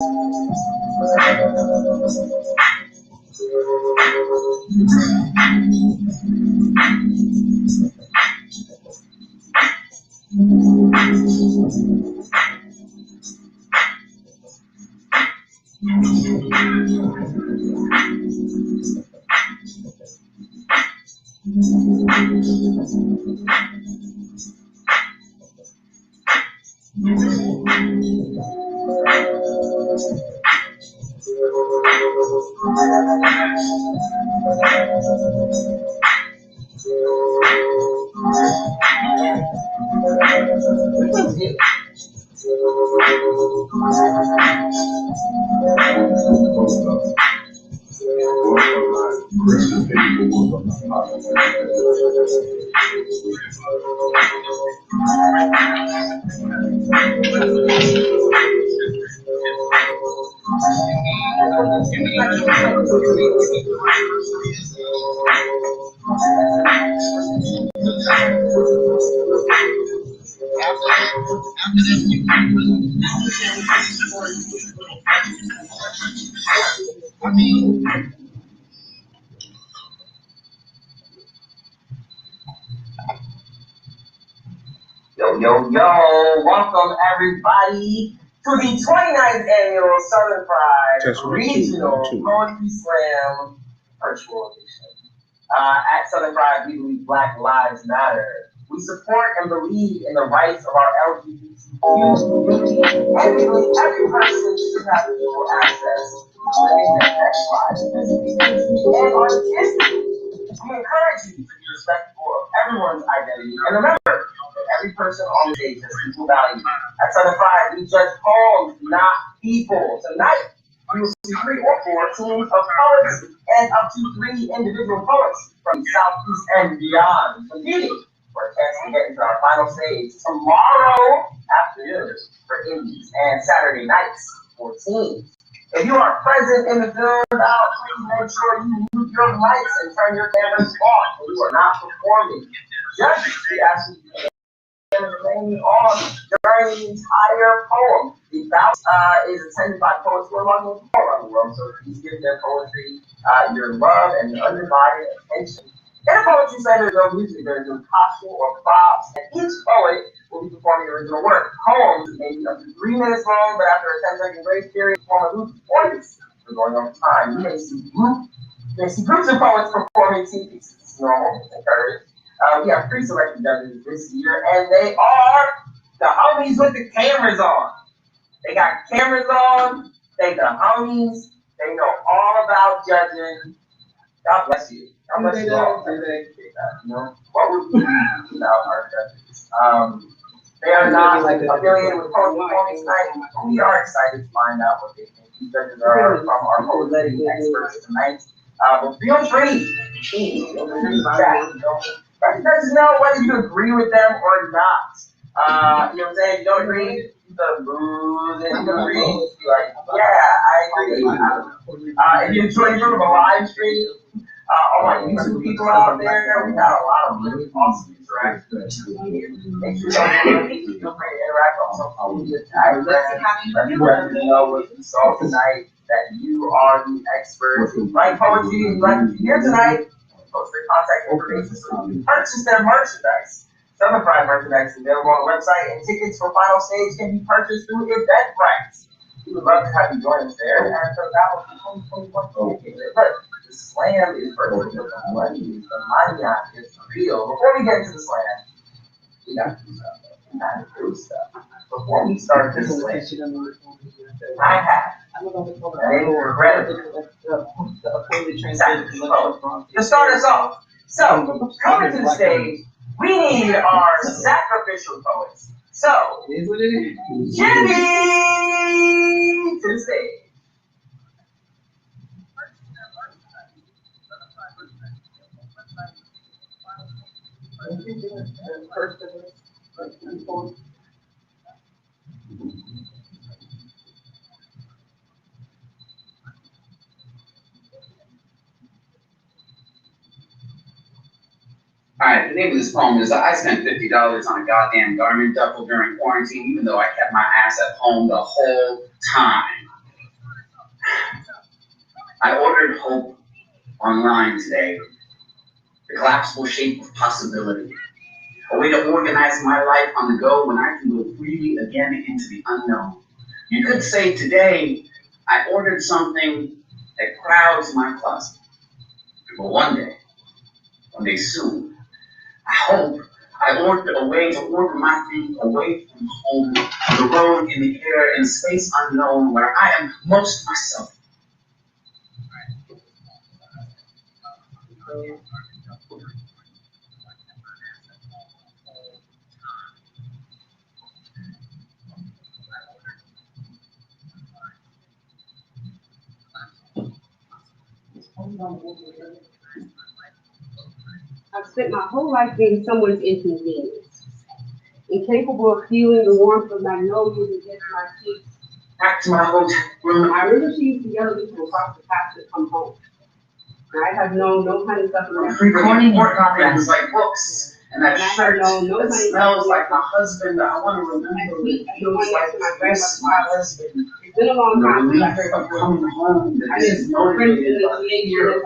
Yo, welcome everybody to the 29th annual Southern Pride Regional Poetry Slam virtual edition. At Southern Pride, we believe Black Lives Matter. We support and believe in the rights of our LGBTQ community, and we believe every person should have equal access to living their best lives as individuals and artistically. We encourage you to be respectful of everyone's identity, and remember, every person on the stage has equal value. At Southern Pride, we judge poems, not people. Tonight, we will see 3 or 4 teams of poets and up to 3 individual poets from the Southeast and beyond, competing for a chance to get into our final stage tomorrow afternoon for indies and Saturday nights for teams. If you are present in the film, please make sure you mute your mics and turn your cameras off when you are not performing. Judges, we ask you to remain on during the entire poem. The bout is attended by poets who are all around the world, so please give their poetry your love and your undivided attention. In a poetry slam, there's no music, there's no costume or props, and each poet will be performing original work. Poems may be up to 3 minutes long, but after a 10-second grace period, form a group performance for going over time. You may see groups of poets performing team pieces. It's normal, encouraged. We have 3 selected judges this year, and they are the homies with the cameras on. They got cameras on, they the homies, they know all about judging. God bless you. God bless you all. You know, what would we do without our judges? They are not affiliated with Poetry Performance Night. We are excited to find out what they think. These judges are from our poetry experts tonight. But feel free to chat. Recognize to know whether you agree with them or not. You know what I'm saying? You don't agree, you gotta lose it. You agree, you're like, yeah, I agree. If you enjoy the group of a live stream, all my YouTube people out there, we got a lot of really awesome interactions. Make sure you feel free to interact on social media. Let me know what you saw tonight, that you are the experts. You write poetry and you like to hear tonight. Post their contact information so you can purchase their merchandise. Southern Pride merchandise is available on the website, and tickets for final stage can be purchased through Eventbrite. We would love to have you join us there. And so that will be 2021. But the slam is virtual. The money is real. Before we get into the slam, we got to do stuff. We got to do stuff. Before we start this slam, I have. And regrettably. To start us off, so coming to the stage, we need our sacrificial poets. So, Jimmy to the stage. Alright, the name of this poem is I spent $50 on a goddamn garment duffel during quarantine, even though I kept my ass at home the whole time. I ordered hope online today. The collapsible shape of possibility. A way to organize my life on the go when I can go freely again into the unknown. You could say today, I ordered something that crowds my closet. But one day soon, I hope I ordered a way to order my feet away from home, the road, in the air, in space unknown, where I am most myself. I've spent my whole life being someone's inconvenience, incapable of feeling the warmth of magnolias against my cheeks. Back to my hotel room. I remember she used to yell at me from across the path to come home. I have known no kind of stuff around. Recording more programs like books. And that shirt that smells like my husband. I want to remember it feels like my husband. It's been a long time since I heard of coming home. I just motivated by here.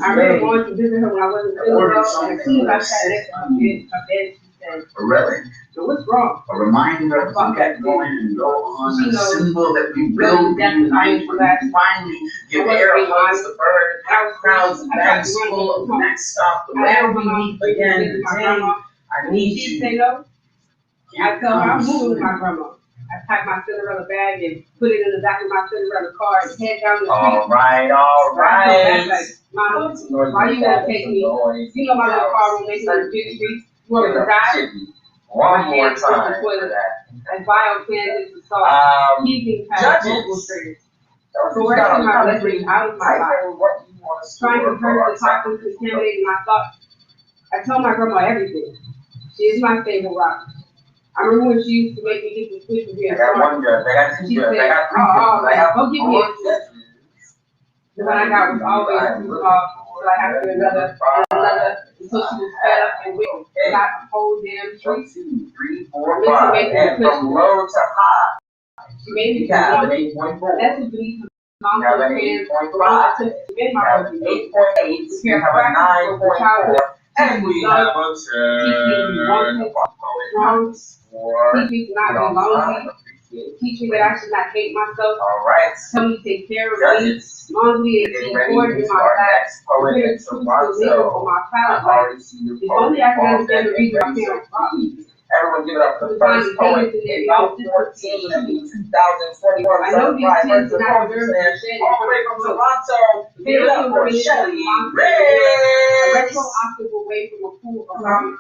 I really wanted to visit her when I wasn't feeling well, and as soon as I sat next to her bed, she said, "Really? So what's wrong?" A reminder to get going and go on. A symbol that we will be united when we finally give air hugs the bird, have crowds and bags full of next stop, where we meet again today. I need you. Say no. I tell her I'm moving with my grandma. I packed my Cinderella bag and put it in the back of my Cinderella car and head down the street. All right. Mama, why you want to take me? You know my little car will make it to the street. You want me to die? One more time for that. And bioplans is assault. Keeping past vocal triggers. Coercing my blessings out of my life. Trying to hurt the toxins, contaminating my thoughts. I tell my grandma everything. She is my favorite rock. I remember when she used to make me get the switch with I got one judge, I got two judges, I got three judges, I got don't give me a judge. The one I got was always too soft, so I had to do another, until she was fed up and with got the whole damn street. 1, 2, 3, 4, 5, and from low to high. She made me got an 8.4. That's what beneath her mom's got an 8.5. You have an 8.8. You have a 9.4. And we have a 10. Teach me to not be lonely. Teach me that I should not hate myself. All right. Tell me to take care of me. Lonely and keep forward in my life. Prepare to choose to live on my child life. If only I can understand the reason my parents brought me. Everyone give it up for the first poet. About 14, 2021. I know these kids do not deserve to shed all the way from Toronto. Give it up for Shelly Ray. A retro octave away from a pool of ramen.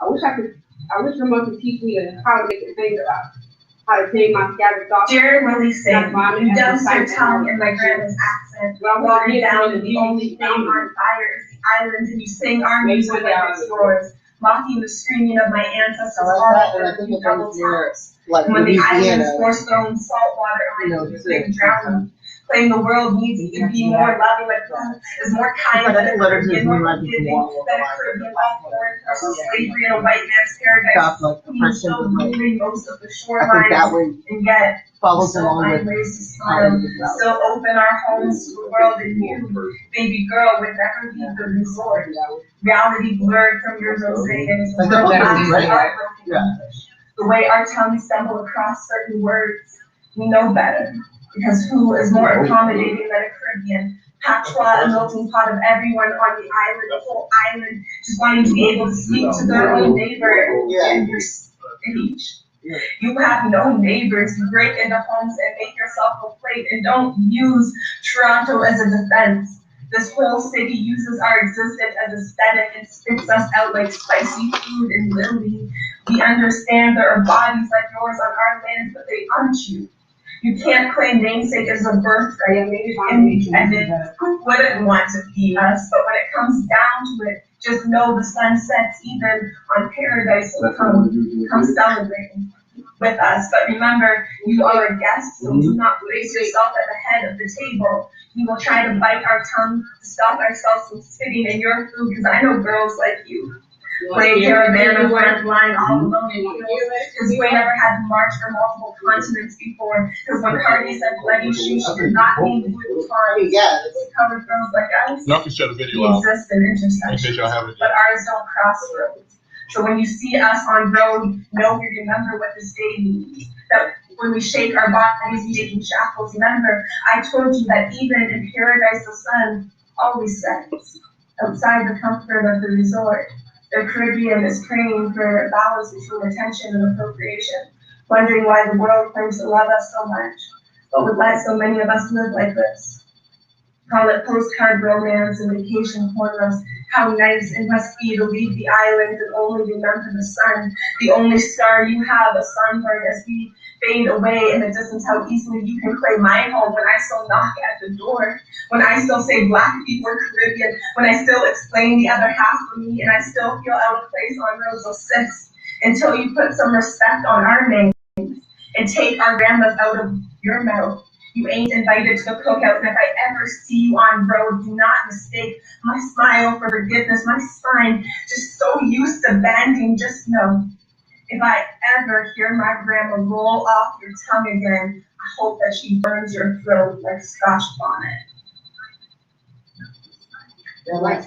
I wish someone could teach me how to make a thing about how to tame my scattered thoughts. Dear Willie sang, you dumped your tongue in my grandma's accent. Watered down and the only thing on fire is the island, and you sing our music like it's yours. Mocking the screaming of my ancestors all over the double times. Like when the Louisiana, island's four-stone saltwater islands big drowning. Claim the world needs to be more loving, like is more kind than a Caribbean, more forgiving than a Caribbean, all foreign from slavery in a white man's paradise. like the He's still moving most of the I think shorelines, that way and yet follows still along find with ways to smile, still open our homes to the world, and you, baby girl, would never leave the resort. Reality blurred from your rose and Like the eyes right? are broken. Yeah. The way our tongues stumble across certain words, we know better. Because who is more accommodating than a Caribbean? Patois, a melting pot of everyone on the island, the whole island, just wanting to be able to speak to their own neighbor in your age. You have no neighbors. You break into homes and make yourself a plate, and don't use Toronto as a defense. This whole city uses our existence as aesthetic and spits us out like spicy food and lily. We understand there are bodies like yours on our land, but they aren't you. You can't claim namesake as a birthright, and who wouldn't want to be us? But when it comes down to it, just know the sun sets even on paradise, so come celebrating with us. But remember, you are a guest, so do not place yourself at the head of the table. We will try to bite our tongue to stop ourselves from spitting in your food, because I know girls like you. playing caravan of front line all alone in his brain never had marched for multiple continents before. Because when Cardi said bloody shoes, she did not mean Louis Vuitton. She covered girls like us. Y'all can shut the video off. Exist in intersections, but ours don't cross roads. So when you see us on road, know we remember what this day means. That when we shake our bodies, we shake in shackles. Remember, I told you that even in paradise the sun always sets. Outside the comfort of the resort, the Caribbean is praying for a balance between attention and appropriation, wondering why the world claims to love us so much, but would let so many of us live like this. Call it postcard romance and vacation corners. How nice it must be to leave the island and only remember the sun, the only star you have, a sunburn as we fade away in the distance. How easily you can claim my home when I still knock at the door, when I still say Black people are Caribbean, when I still explain the other half of me, and I still feel out of place on rows of 6 until you put some respect on our names and take our grandmas out of your mouth. You ain't invited to the cookout, and if I ever see you on road, do not mistake my smile for forgiveness, my spine just so used to bending. Just know, if I ever hear my grandma roll off your tongue again, I hope that she burns your throat like Scotch bonnet. All right.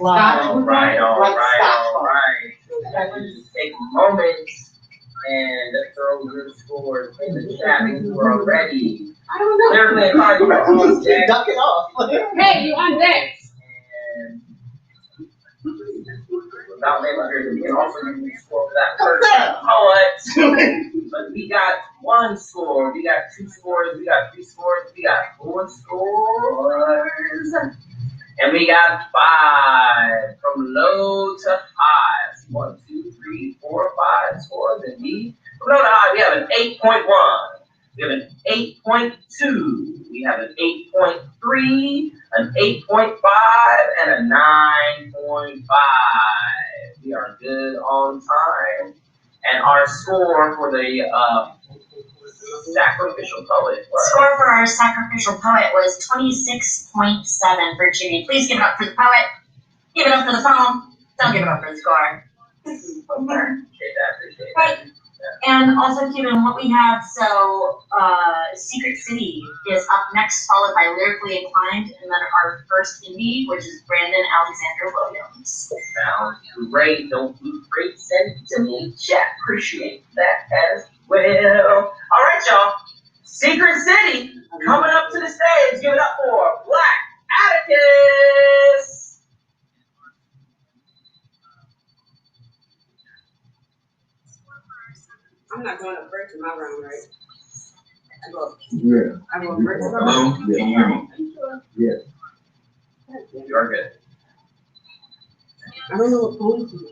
Just take a moment and throw your scores in the chat if you are ready. I don't know. Lyrically, Cardi, you are on deck. Duck it off. Hey, you on deck. And without naming you can also give me a score for that first poet. But we got 1 score, we got 2 scores, we got 3 scores, we got 4 scores. And we got 5 from low to high. 1, 2, 3, 4, 5 scores. And from low to high, we have an 8.1. We have an 8.2. We have an 8.3, an 8.5, and a 9.5. We are good on time. And our score for the sacrificial poet was... Score for our sacrificial poet was 26.7 for Jimmy. Please give it up for the poet. Give it up for the poem. Don't give it up for the score. Appreciate that. Right. And also, Kevin, what we have, so Secret City is up next, followed by Lyrically Inclined, and then our first indie, which is Brandon Alexander Williams. Sounds great. Don't be afraid to send it to me in chat. Appreciate that as well. All right, y'all. Secret City coming up to the stage. Give it up for Black Atticus. I'm not going up first in my round, right? I go up. Yeah. I go up first in my Hello? round. Can you hear me? Yeah. You are good. I don't know what poem to do.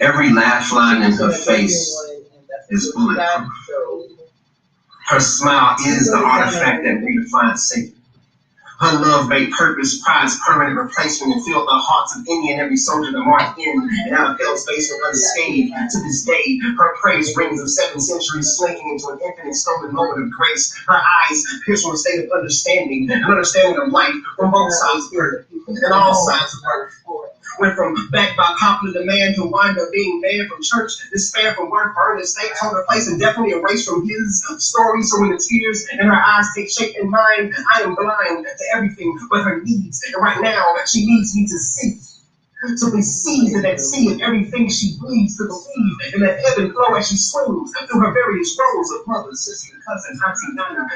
Every laugh line in her face is bulletproof. Her smile is the artifact that redefines safety. Her love made purpose, pride's permanent replacement, and filled the hearts of any and every soldier that marched in and out of hell's basement unscathed. To this day, her praise rings of 7 centuries slinking into an infinite stolen moment of grace. Her eyes pierce from a state of understanding, an understanding of life from both sides of earth and all sides of earth. Went from backed by popular demand to wind up being banned from church, despair from work, burned in state, told her place, and definitely erased from his story. So when the tears in her eyes take shape in mine, I am blind to everything but her needs. And right now, she needs me to see. So we seize in that sea of everything she bleeds to believe in that ebb and flow as she swims through her various roles of mother, sister, cousin, auntie, nana,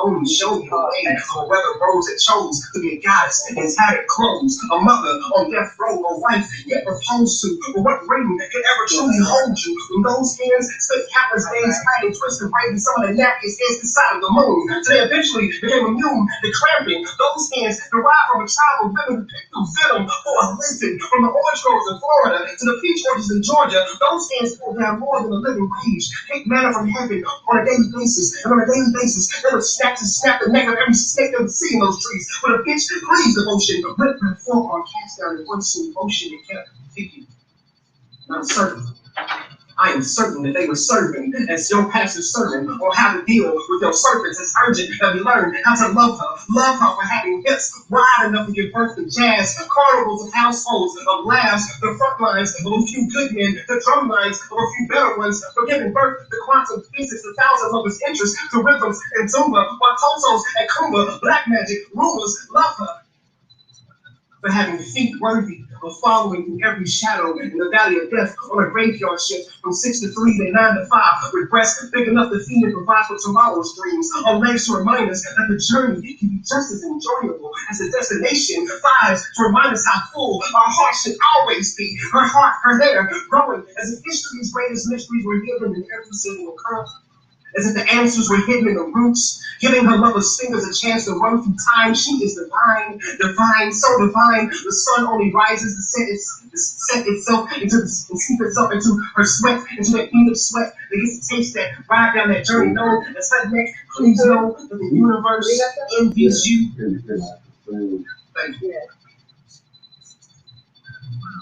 only show you a way or whether rose that chose to be a goddess in tattered clothes, a mother on death row, a wife yet proposed to, but what ring could ever truly hold you when those hands spent countless days fighting, twisted, braiding some of the napkins against the side of the moon, so they eventually became immune to clamping. Those hands derived from a child of women who picked through venom for a from the orange groves in Florida to the peach orchards in Georgia, those hands pulled down more than a living wage. Take manna from heaven on a daily basis, and on a daily basis, they would snap the neck of every snake they would see in those trees. With a bitch, please devotion, ripped her fork on cast down in one single motion and kept thinking. I'm certain I am certain that they were serving as your pastor sermon on how to deal with your serpents. It's urgent that we learn how to love her for having hips wide enough to give birth to jazz, carnivals of households of laughs, the front lines of a few good men, the drum lines of a few better ones, for giving birth to quantum physics, 1,000 lovers' interest to rhythms and Zumba, while Totos and Kumba, black magic, rulers love her for having feet worthy of following through every shadow in the valley of death on a graveyard shift from 6 to 3 to 9 to 5, with breasts big enough to feed and provide for tomorrow's dreams, on legs to remind us that the journey can be just as enjoyable as the destination, thighs to remind us how full our hearts should always be, her heart, her hair, growing as if history's greatest mysteries were hidden in every single curve. As if the answers were hidden in the roots, giving her lover's fingers a chance to run through time. She is divine, divine, so divine. The sun only rises to set itself into and steep itself into her sweat, into that bead of sweat that gets to taste that ride down that journey known as her neck. Please know that the universe envies you. Thank you.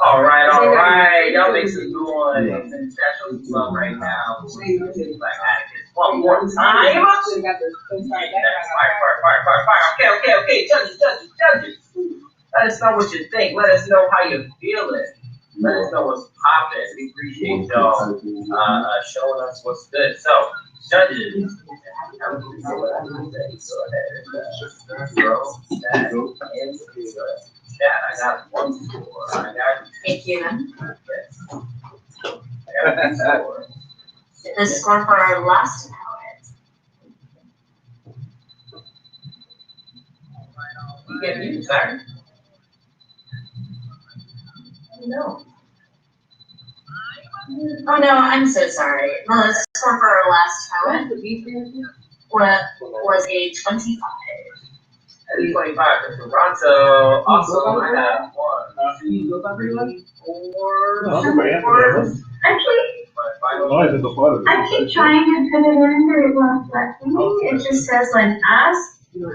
All right. Y'all make some noise and special love right now. One more time. Fire. Okay. Judges. Let us know what you think. Let us know how you're feeling. Let us know what's popping. We appreciate y'all showing us what's good. So, judges. I got one score. Thank you. I got one score. The score for our last hour. You get me, sorry? No. Oh no, I'm so sorry. No, the score for our last hour was a 25. 25 for Toronto. Also, I have 1, 2, 3, 4. Actually, I keep trying to put it in, but it won't let me. It just says like ask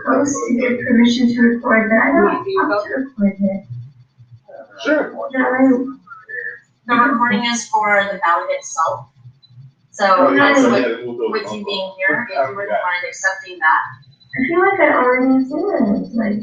host to get permission to record, but I don't want to record it. Sure. The recording is for the ballot itself. So with you being here, if you wouldn't mind accepting that. I feel like I already did. Like,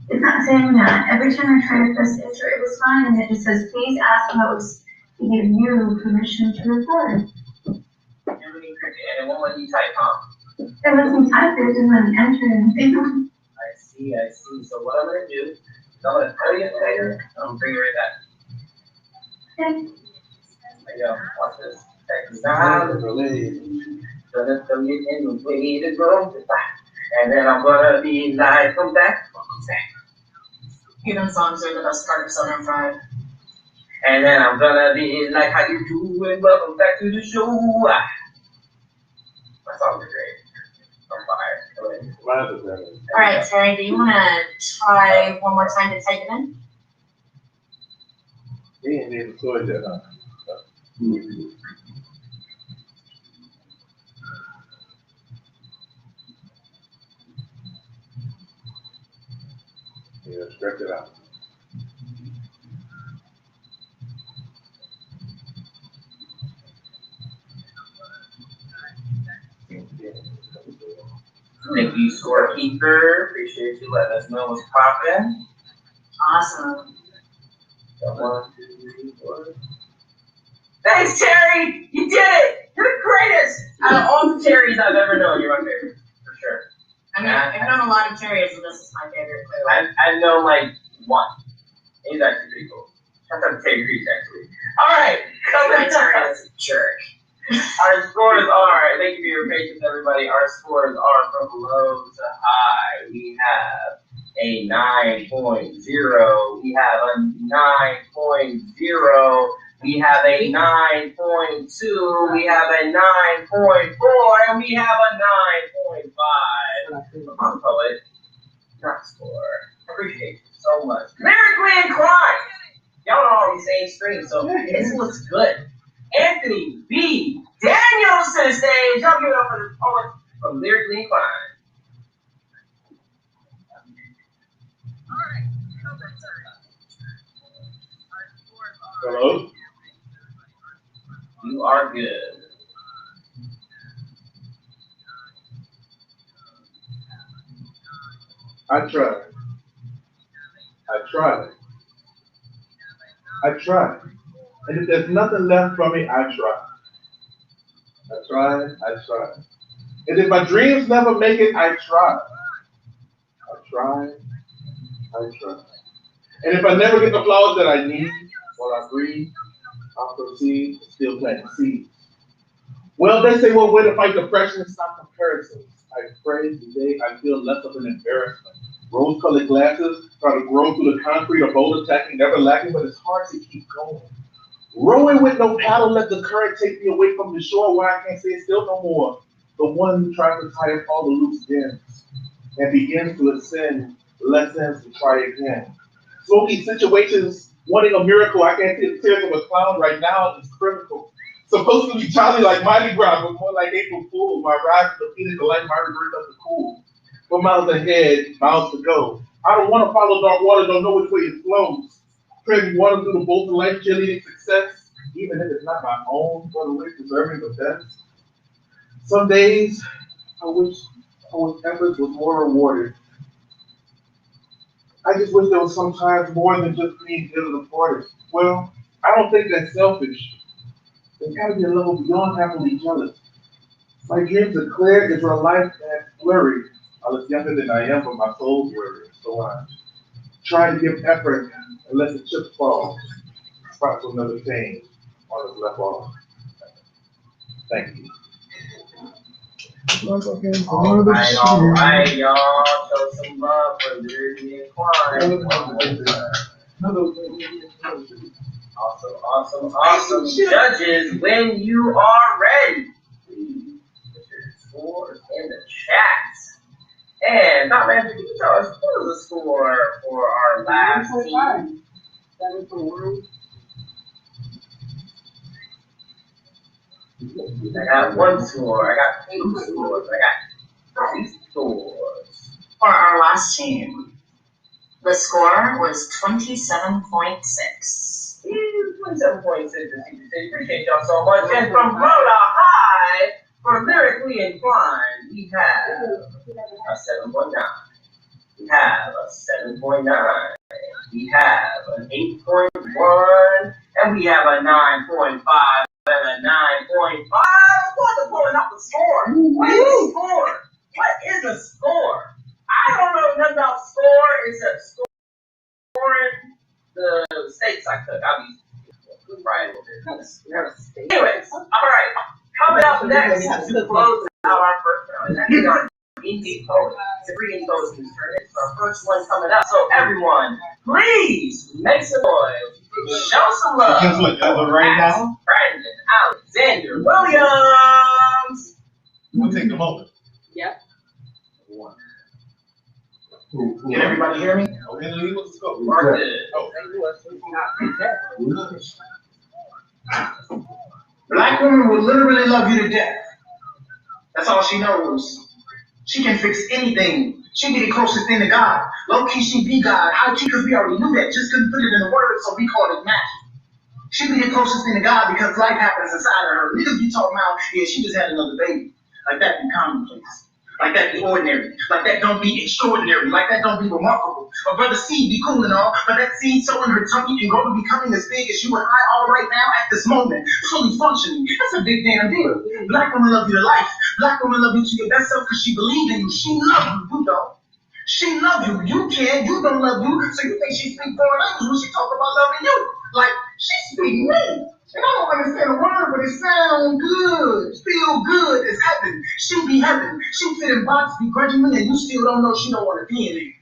it's not saying that. Every time I try to press enter, it was fine, and it just says, please ask host to give you permission to record. And it won't let you type, huh? It lets me type it and then enter anything. I see. So what I'm going to do is I'm going to tell you later, and I'm going to bring you right back. Okay. There you go. Watch this. Gonna come in the way to go. And then I'm gonna be like, come back. Human songs are the best part of Southern Fried. And then I'm gonna be like, how you doing? Welcome back to the show. My songs are great. I'm fire. Alright, Terry, do you want to try one more time to type it in? We ain't even recorded that, huh? Yeah, stretch it out. Thank you, scorekeeper. Appreciate you letting us know what's popping. Awesome. 1, 2, 3, 4. Thanks, Terry! You did it! You're the greatest! Out of all the Terrys I've ever known, you're my favorite. For sure. I mean, I've known a lot of Terrys, and this is my favorite, clearly. I've known like one. He's actually pretty cool. That's how Terry Creek, actually. Alright, coming Terry is a jerk. Our scores are, thank you for your patience, everybody. Our scores are from low to high. We have a 9.0. We have a 9.0. We have a 9.2. We have a 9.4. And we have a 9.5. I'm poet, not score. Appreciate you so much. Lyrically inclined. Y'all don't always say screen, so this looks good. Anthony B. Daniels to the stage. Y'all give it up for the poet from Lyrically Inclined. Hello? You are good. I tried. I tried. I tried. And if there's nothing left for me, I tried. I tried. I tried. And if my dreams never make it, I tried. I tried. I tried. And if I never get the flowers that I need while I breathe, I'll proceed to still plant seeds. Well, they say one way to fight depression is not comparisons. I pray today I feel less of an embarrassment. Rose-colored glasses try to grow through the concrete, a bold attacking, never lacking, but it's hard to keep going. Rowing with no paddle, let the current take me away from the shore where I can't stay still no more. The one who tries to tie up all the loose ends and begins to ascend, lessons to try again. Smoky situations, wanting a miracle. I can't see the tears of a clown right now. It's critical. Supposed to be jolly like Mighty Gras, but more like April Fool. My rise to the pinnacle like my regret of the cool. 4 miles ahead, miles to go. I don't want to follow dark water, don't know which way it flows. Treading water through the bolt of life, cheerleading success, even if it's not my own, for the way deserving the best. Some days, I wish efforts was more rewarded. I just wish there was sometimes more than just being ill reported. Well, I don't think that's selfish. There's got to be a level beyond happily jealous. My dreams are clear, it's a life that's blurry. I was younger than I am, but my soul's worried. So I try to give effort and let the chips fall. Spots will never change on the left off. Thank you. All right, y'all. Show some love for Lyrically Inclined. Awesome. Judges, when you are ready, please put your scores in the chat. And Dr. Andrew, can you tell us what was the score for our last team? 7.1. I got one score. I got 2 scores. I got 3 scores. For our last team, the score was 27.6. 27.6 to appreciate y'all so much. And from Rhode High, for Lyrically Inclined, we have a 7.9. We have a 7.9. We have an 8.1. And we have a 9.5 and a 9.5. What's pulling up the score? What is a score? What is a score? I don't know nothing about score except scoring the steaks I cook. I'll be right over there. Anyways, all right. Coming up next to close out our first round, and that's our indie poet. The free info is our first one coming up. So everyone, please make some noise. Show some love. Right now? Brandon Alexander Williams. We'll take a moment. Yep. Can everybody hear me? Okay, let's go. Mark it. Black women will literally love you to death. That's all she knows. She can fix anything. She be the closest thing to God. Low key, she be God. High key, because we already knew that. Just couldn't put it in the words, so we called it magic. She be the closest thing to God because life happens inside of her. Niggas be talking about, yeah, she just had another baby. Like that be commonplace. Like that be ordinary. Like that don't be extraordinary. Like that don't be remarkable. A brother seed be cool and all, but that seed so in her tummy can grow to becoming as big as you and I are right now at this moment. Fully functioning. That's a big damn deal. Black women love you to life. Black women love you to your best self because she believes in you. She loves you. You don't. She loves you. You can't. You don't love you. So you think she speaks foreign language when she talk about loving you. Like, she speaks me. And I don't understand a word, but it sounds good. Feel good as heaven. She be heaven. She fit in box begrudgingly, and you still don't know she don't want to be in there.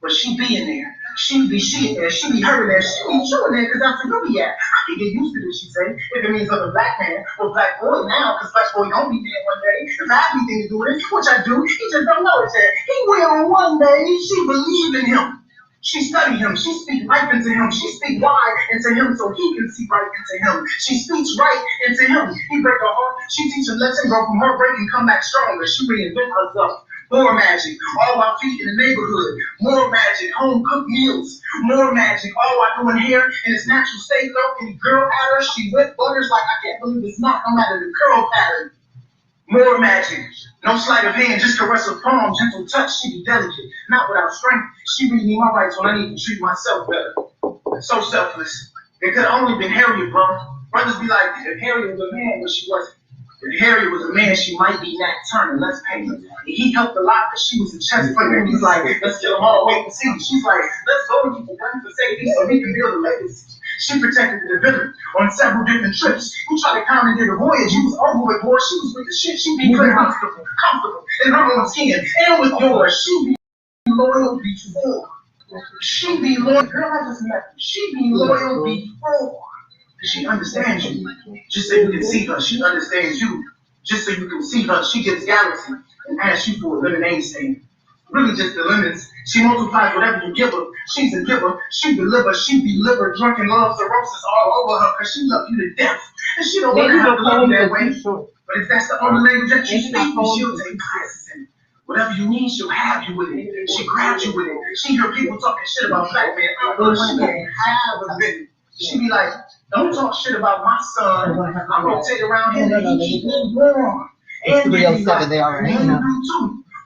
But she be in there. She be she in there. She be her in there. She be you in there because that's where you be at. I can get used to this, she say. If it means other black man or black boy now, because black boy gonna be dead one day. If I have anything to do with it, which I do, he just don't know it yet. He will one day. She believe in him. She study him. She speak life into him. She speak wide into him so he can see right into him. She speaks right into him. He break her heart. She teach a lesson, go from heartbreak and come back stronger. She reinvent herself. More magic, all while feeding the neighborhood. More magic, home cooked meals. More magic, all while doing hair in its natural state though. And the girl at her, she whipped butters like I can't believe it's not, no matter the curl pattern. More magic, no sleight of hand, just caress her palm, gentle touch, she be delicate. Not without strength, she read me my rights when I need to treat myself better. So selfless. It could have only been Harriet, bro. Brothers be like, if Harriet was a man, but she wasn't. If Harriet was a man, she might be Nat Turner, let's pay her. And he helped a lot because she was a chess player. And he's like, let's get them all, wait and see. She's like, let's go and keep the guns for safety so we can build a legacy. She protected the villain on several different trips. He tried to commandeer the voyage. He was over with, boy. She was with the shit. She be clear, comfortable in her own skin. And with yours, she be loyal before. She be loyal. Girl, I just met her. She be loyal before. She understands you, just so you can see her. She understands you, just so you can see her. She gets galaxy and asks you for a lemonade stand. Really just the lemons. She multiplies whatever you give her. She's a giver. She delivers. She be liver, drunken love, cirrhosis all over her because she loves you to death. And she don't want to have to love you that way. But if that's the only language that you speak, she'll take classes in it. Whatever you need, she'll have you with it. She grabs you with it. She hear people talking shit about black men. She can't have a bit. She be like, don't talk shit about my son. I'm gonna take around him and he keep me warm. And be like, they already know.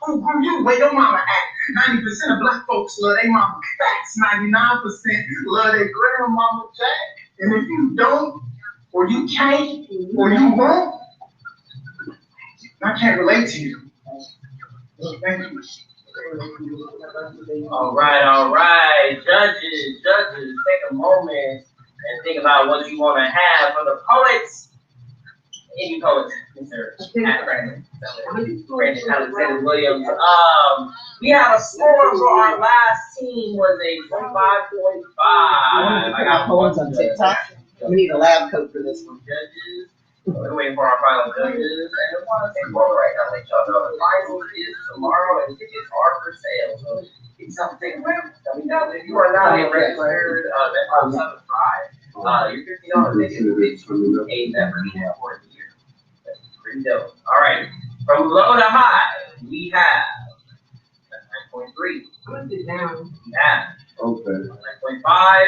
Who grew you? Where your mama at? 90% of black folks love their mama facts. 99% love their grandmama jack. And if you don't, or you can't, or you won't, I can't relate to you. Thank you. All right. Judges, take a moment and think about what you want to have for the poets. Any poets, Mr. Brandon Alexander Williams. We have a score for our last team was a 25.5. I got poems on TikTok. We need a lab coat for this one. Judges. We're waiting for our final judges. And I want to take one right now, let y'all know the final is tomorrow and tickets are for sale. So get something around. Let me know if you are not a registered that's 75. Your $50 ticket is a membership for the year. That's pretty dope. All right. From low to high, we have 9.3. Put it down. We have 9.5.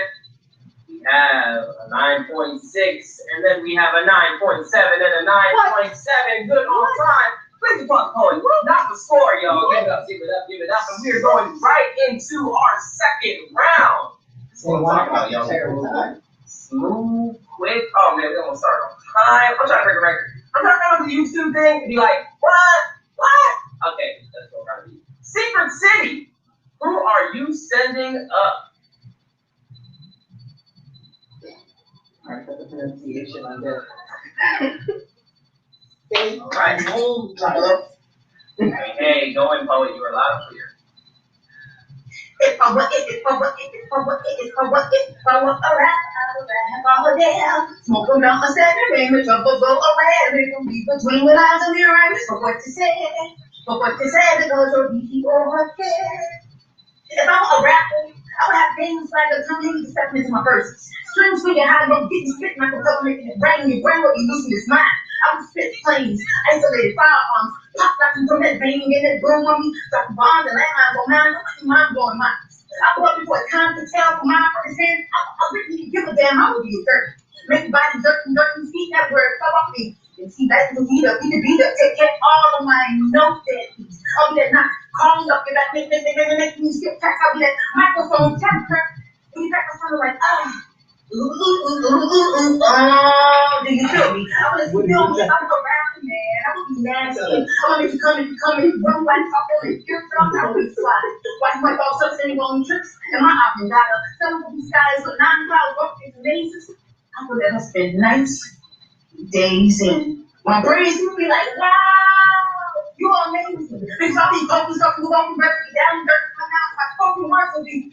We have a 9.6, and then we have a 9.7 and a 9.7. Good on time. Please the poet. Not the score, y'all. Give it up. And we're going right into our second round. That's what I'm talking about, y'all. Smooth, quick. Oh man, we're gonna start on time. I'm trying to break a record. I'm trying to go to the YouTube thing and be like, what? Okay, let's go right. Secret City. Who are you sending up? I put the pronunciation on there. All right. Hey, going poet, you are loud and clear. If I were smoke around a Saturday, the trouble go around, it will be between the lines of your eyes, for what to say, because you're beating over here. If I were a rapper, I would have things like a tongue stepping into my verses. Strings swinging high, no getting spit like a double making it rain, your brain will be losing its mind. I would spit planes, isolated firearms, pop like from that vein, and that boom on me, dropping bombs and landmines on mine, don't mind blowing minds. I grew up before it's time to tell from my first hand, I wouldn't give a damn, I would be a dirt. Make your body jerking, speak that word, come off me. And see that the beat up, take care all of my notes that piece. I'll be that not calling up, and that make me skip tracks. I'll be that microphone temper. And you back on something like, do you feel me? I want to feel me. I'm around, man. I would be nasty. I want to come in, run like something and you're from how we fly. Watch my dog sucks any long trips, and my option got up. Some of these guys with 9 clouds, work is amazing. I would have spent nights, days in. My brains would be like, wow, you're amazing. Because I'll be talking something walking directly down dirt. My spoken words will be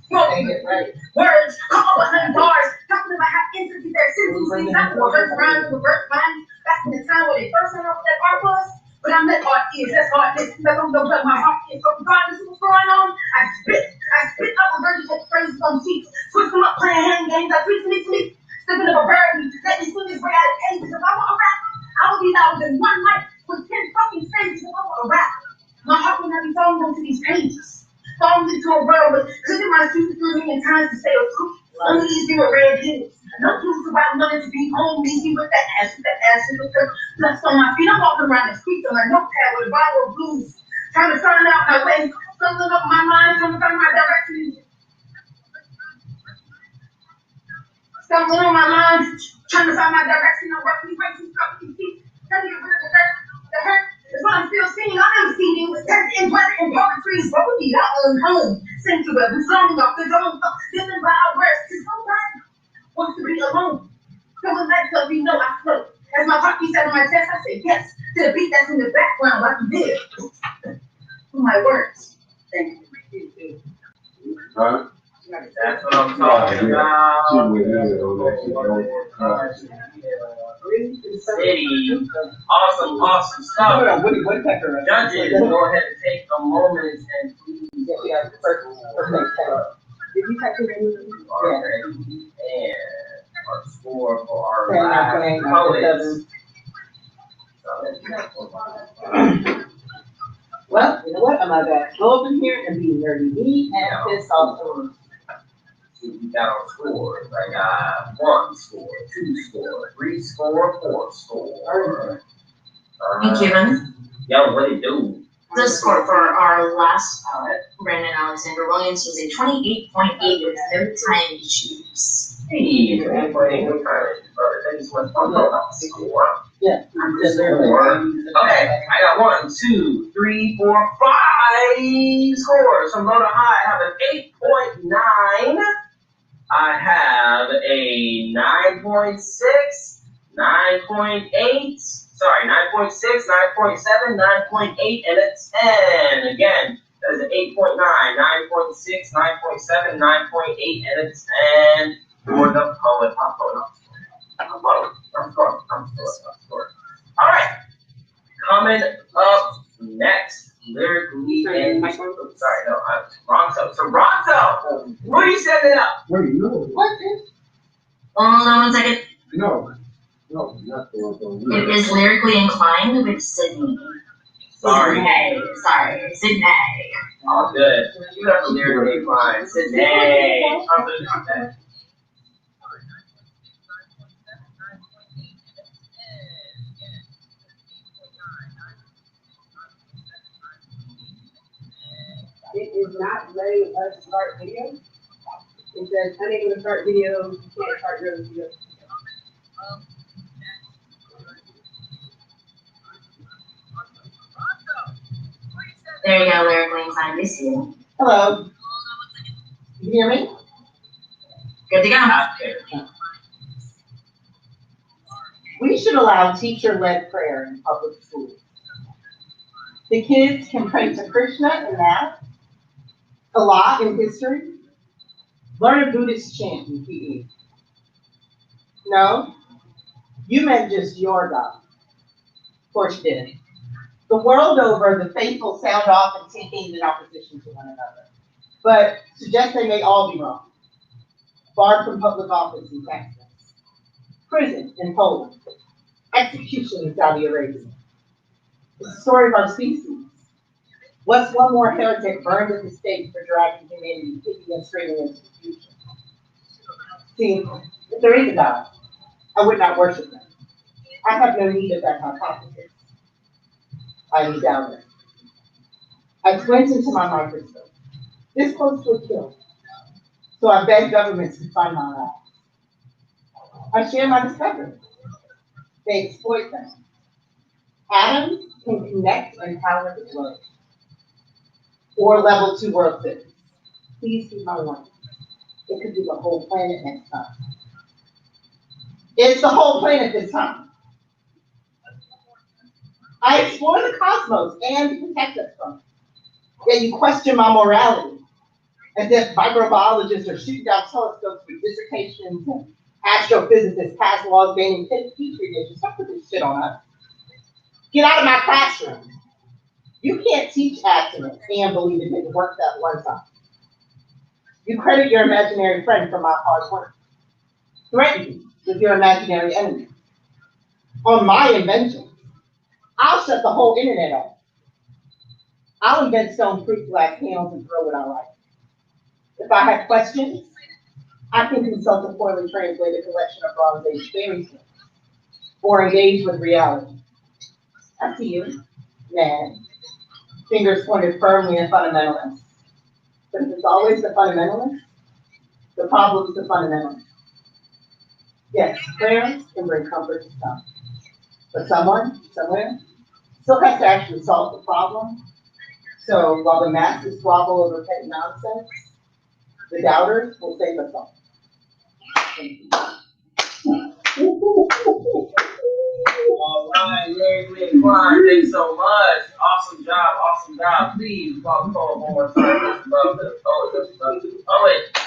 smoking it, right? Words, come up with 100 bars, talking about how intricate their sentences, not reverse rhymes, reverse lines. Back in the time when they first went up that art was. But I'm that art is, that's art is, because I'm gonna let my heart is. So regardless of what's going on, I spit up a version of phrases on sheets, switch them up, playing hand games, I tweet. Stepping up a bird, let me swing this way out of pages. If I want a rap, I will be louder than one mic with 10 fucking faces. If I want a rap, my heart will wanted to be home, easy with the ass, with the dust on my feet. I'm walking around the streets on a notepad with a bottle of blues, trying to find out my way, something up my mind, trying to find my direction. Something on my mind, trying to find my direction. I'm working racing, stuff in feet, trying to get rid of the hurt. That's what I'm still seeing. I'm seeing with dirt and weather and poetry, slowly out on home. Sanctuary, song off the dome, living by our words. Cause nobody wants to be alone. Someone that tells me no, I float. As my heart beats out of my chest, I say yes to the beat that's in the background, like you did. For my words. Thank you. Huh? That's what I'm talking about. City. Awesome stuff. Judges, go ahead and take a moment and please. Did you type it in? And our score for our last poets. Well, you know what? I'm about to go up in here and be nerdy me and piss off the We got our scores. I got 1 score, 2 score, 3 score, 4 score. Thank you, man. Yo, what it do? The score for our last poet, Brandon Alexander Williams, was a 28.8 with no time issues. Hey, 28.8 with time issues, brother. That just went up the score. Yeah, I'm just there. Okay, I got 1, 2, 3, 4, 5 scores from low to high. I have an 8.9. I have a 9.6, 9.8, sorry, 9.6, 9.7, 9.8, and a 10. Again, that is an 8.9, 9.6, 9.7, 9.8, and a 10 for the poet. I'm scoring. All right, coming up next, lyrically and Toronto. Who are you sending up? Wait, no. What? Hold on 1 second. No, not Toronto. It is lyrically inclined with Sydney. Sorry. Sydney. All good. You have to lyrically inclined. Sydney. Okay. It is not letting us start video. It says unable to start video, you can't start your video. There you go, lyrically inclined. We see you. Hello. You hear me? Good to go. We should allow teacher-led prayer in public schools. The kids can pray to Krishna in math, Allah in history, learn a Buddhist chant in PE. No, you meant just your God. Of course you did. The world over, the faithful sound off and take things in opposition to one another, but suggest they may all be wrong. Barred from public office in Texas, prison in Poland, execution in Saudi Arabia. It's the story of our species. What's one more heretic burned at the stake for dragging humanity, kicking and screaming into the future? See, if there is a God, I would not worship him. I have no need of that hypothesis. I need doubter. I squint into my microscope, this close to a kill. So I beg governments to find my labs. I share my discoveries. They exploit them. Atoms can connect and power the globe. Or level 2 world physics. Please keep my warning. It could be the whole planet next time. It's the whole planet this time. I explore the cosmos and protect us from it. Yet you question my morality. As if microbiologists are shooting down telescopes with dissertations and astrophysicists pass laws banning petri dishes. Don't put this shit on us. Get out of my classroom. You can't teach abstinence and believe it didn't work that one time. You credit your imaginary friend for my hard work. Threaten me with your imaginary enemy. On my invention, I'll shut the whole internet off. I'll invent stone-proof glass panels and throw it out right. If I had questions, I can consult a poorly translated collection of bronze-age fairy tales, or engage with reality. Up to you, man. Fingers pointed firmly at fundamentalists. But if it's always the fundamentalists, the problem's the fundamentalists. Yes, prayers can bring comfort to some. But someone, somewhere, still has to actually solve the problem. So while the masses squabble over petty nonsense, the doubters will save us all. All right, Lyrically inclined. Thanks so much. Awesome job, awesome job. Please call one more time. Just love the poet, just love the poet.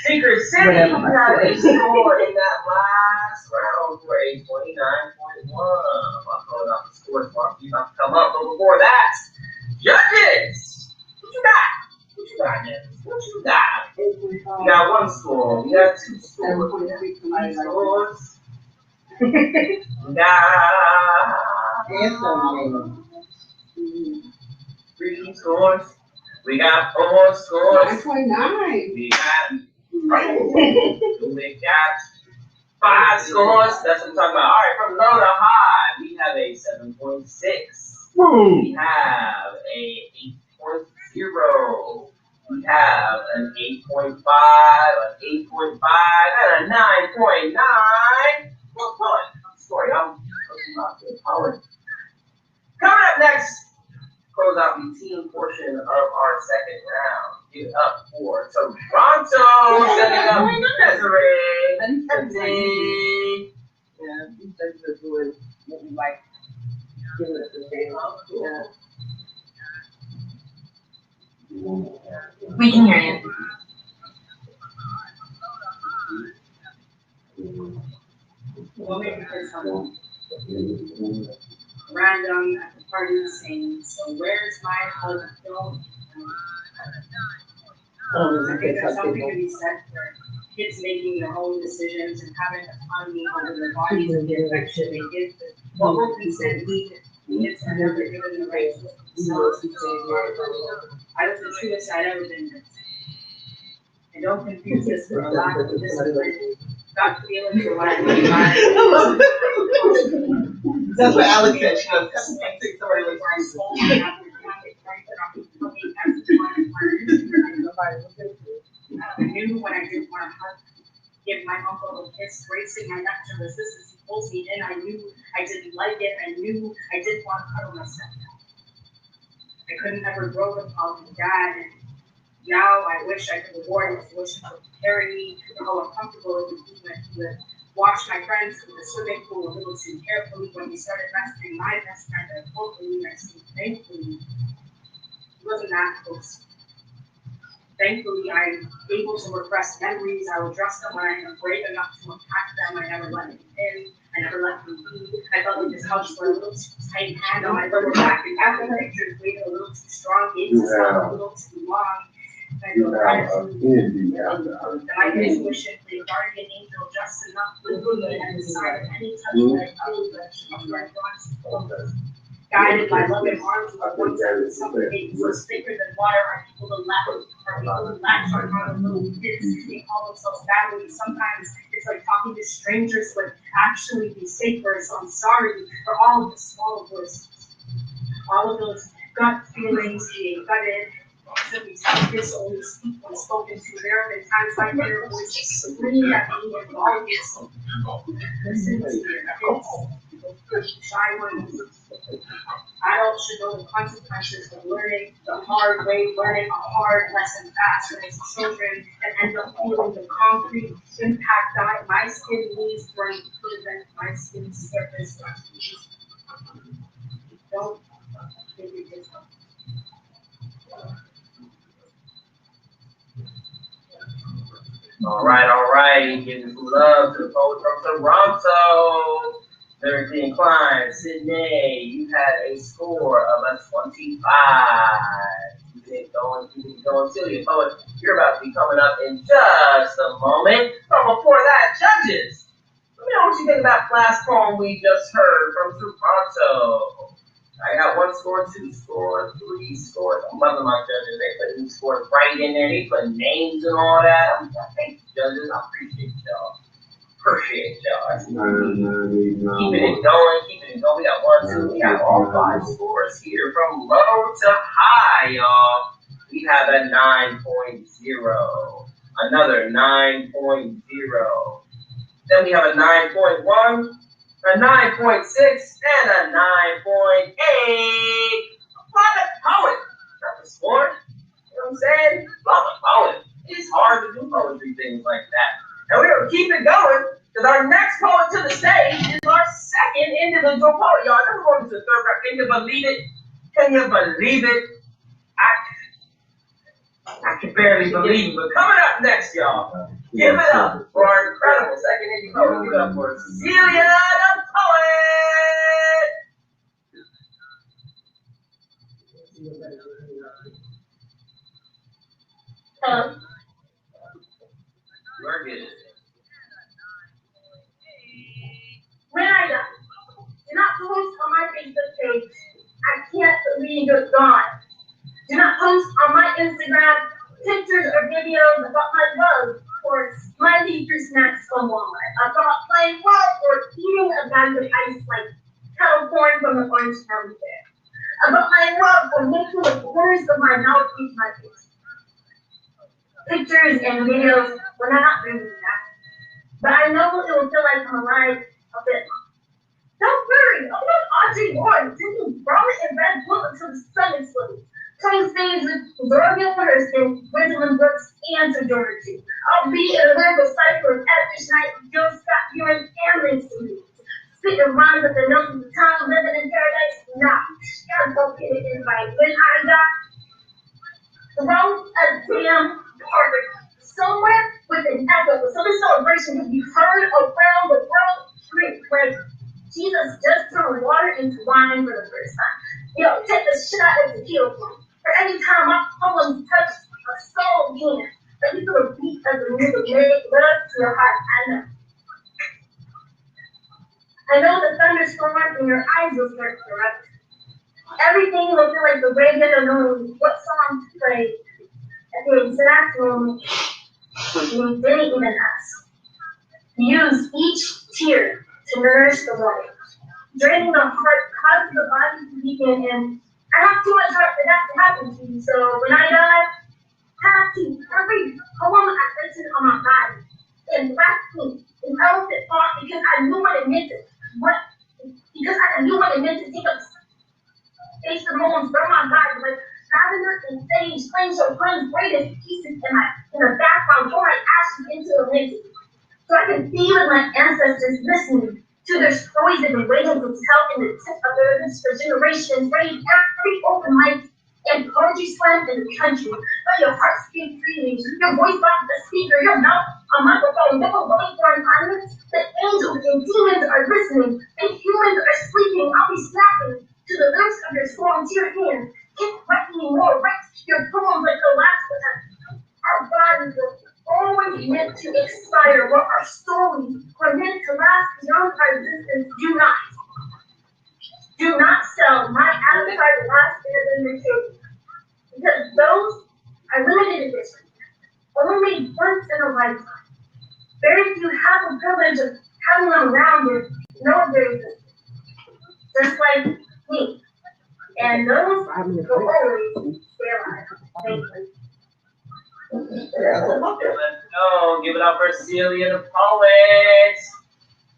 Secret City had a score in that last round for a 29.1. I'm calling out the scores for you about to come up. But before that, judges, what you got? What you got, judges? What you got? We got one score. We got two scores. We got three scores. Three scores. We got 4 scores. 9.9. We got we got 5 scores. That's what I'm talking about. All right, from low to high, we have a 7.6. We have a 8.0. We have an 8.5, an 8.5, and a 9.9. Well, poet. Story, I'm poet. Coming up next, close out the team portion of our second round. Get up for Toronto, setting up Desiree and Kenzie. Yeah, these judges are doing what we like. Give it a day. Yeah. We can hear you. Well, maybe because someone random at the party saying, so where's my hug film? I think there's something to be said for kids making their own decisions and having autonomy over their bodies and the affection they give to what will consent kids are never given the right to themselves to say, I was the truest I'd ever been. And don't confuse this for a lack of discipline. Got feelings for what I mean by That's what Alex said. She goes, I think somebody was I knew when I didn't want to hug, give my uncle a kiss, bracing my neck to resist as he pulls me in. I knew I didn't like it. I knew I didn't want to cuddle myself. I couldn't ever grow to call him dad. And now I wish I could reward his wishes to carry me to how uncomfortable it would be when he would watch my friends in the swimming pool a little too carefully when he started messaging my best friend. I hopefully I see thankfully he wasn't that close. Thankfully, I'm able to repress memories. I will address them when I am brave enough to unpack them. I never let him in. I never let him be. I felt like his hugs were a little too tight hand on my lower back. And after the pictures waited a little too strong, gave his a little too long. I feel gratitude. And my intuition played guardian angel just enough with me at the side of any touch that I feel that she was right on to guided by loving arms, but once I was suffocating, so thicker than water, are people to latch on our little kids. They call themselves family. Sometimes it's like talking to strangers would actually be safer. So I'm sorry for all of the small voices, all of those gut feelings being gutted. So we tell this only speak when spoken to. There have been times my inner voices scream at me and volumes. Listen to your kids, shy ones. Adults should know the consequences of learning the hard way, learning a hard lesson fast when it's children, and end up feeling the concrete impact that my skin needs to prevent my skin's surface. Don't take your kids home. All right. Giving some love to the poet from Toronto. Lyrically inclined, Sydney, you had a score of a 25. Keep it going till you poet. You're about to be coming up in just a moment. But before that, judges, let me know what you think of that last poem we just heard from Toronto. I got 1 score, 2 scores, 3 scores. I'm loving my judges. They put these scores right in there. They put names and all that. Thank you, judges. I appreciate y'all. Appreciate y'all. Keeping it going, keeping it going. We got 1, 2. We got all 5 scores here from low to high, y'all. We have a 9.0, another 9.0. Then we have a 9.1, a 9.6, and a 9.8. Love it, poet. That's a score. You know what I'm saying? Love it, poet. It's hard to do poetry things like that. And we're going to keep it going, because our next poet to the stage is our second individual poet. Y'all never going to the third round. Can you believe it? Can you believe it? I can barely believe it. But coming up next, y'all, give it up for our incredible second individual poet. Give it up for Celia the Poet. Hello. We're good. When I die, do not post on my Facebook page. I can't believe you're gone. Do not post on my Instagram pictures or videos about my love or my future snacks from Walmart, about playing golf or eating a bag of ice like kettle corn from the Orange County Fair, about my love for making the corners of my mouth reach my face. Pictures and videos when I'm not doing that. But I know it will feel like I'm alive a bit longer. Don't worry, I'm not Audrey Lorde, drinking vomit and red bull until the sun explodes. Playing spades with Dorian Hurston, Gwendolyn Brooks, and Sir Georgie. I'll be in a lyrical cycle of Edwidge Knight, Gil Scott Heron, and Langston Hughes. Spitting rhymes at the notes of the tongue, living in paradise. Nah, God don't get it invite. When I die, throw a damn party somewhere with an echo, so this celebration can be heard around the world. Like Jesus just turned water into wine for the first time. Yo, take a shot at tequila for me. For any time my poems touch a soul again, let me feel a beat of the music make love to your heart. I know the thunderstorm in your eyes will start to erupt. Everything will feel like the radio knowing what song to play at the exact moment we didn't even ask. Use each tear to nourish the body. Draining the heart causes the body to weaken, and I have too much heart for that to happen to you. So when I die, I have to every poem I've written on my body in black ink, in elephant font, because I knew what it meant to take up space for poems from my body, like lavender and sage, playing Chopin's greatest pieces in the background, pour my ashes into the wind, so I can be with my ancestors listening to their stories they've been waiting to tell in the tip of their lips for generations, ready every open mic and poetry slam in the country. Let your heart speak freely, your voice off the speaker, your mouth a microphone, never wait for an audience. The angels and demons are listening, and humans are sleeping. I'll be snapping to the lyrics of your strong tear hands. Can't write anymore, write your poems like the last one. Our bodies are always meant to expire, while our stories are meant to last beyond our existence. Do not sell my appetite last year in the case, because those are limited editions, only made once in a lifetime. Very few have the privilege of having them around and know their existence, just like me. And those will always stay alive. Thank you. Let's go. Give it up for Celia the Poet.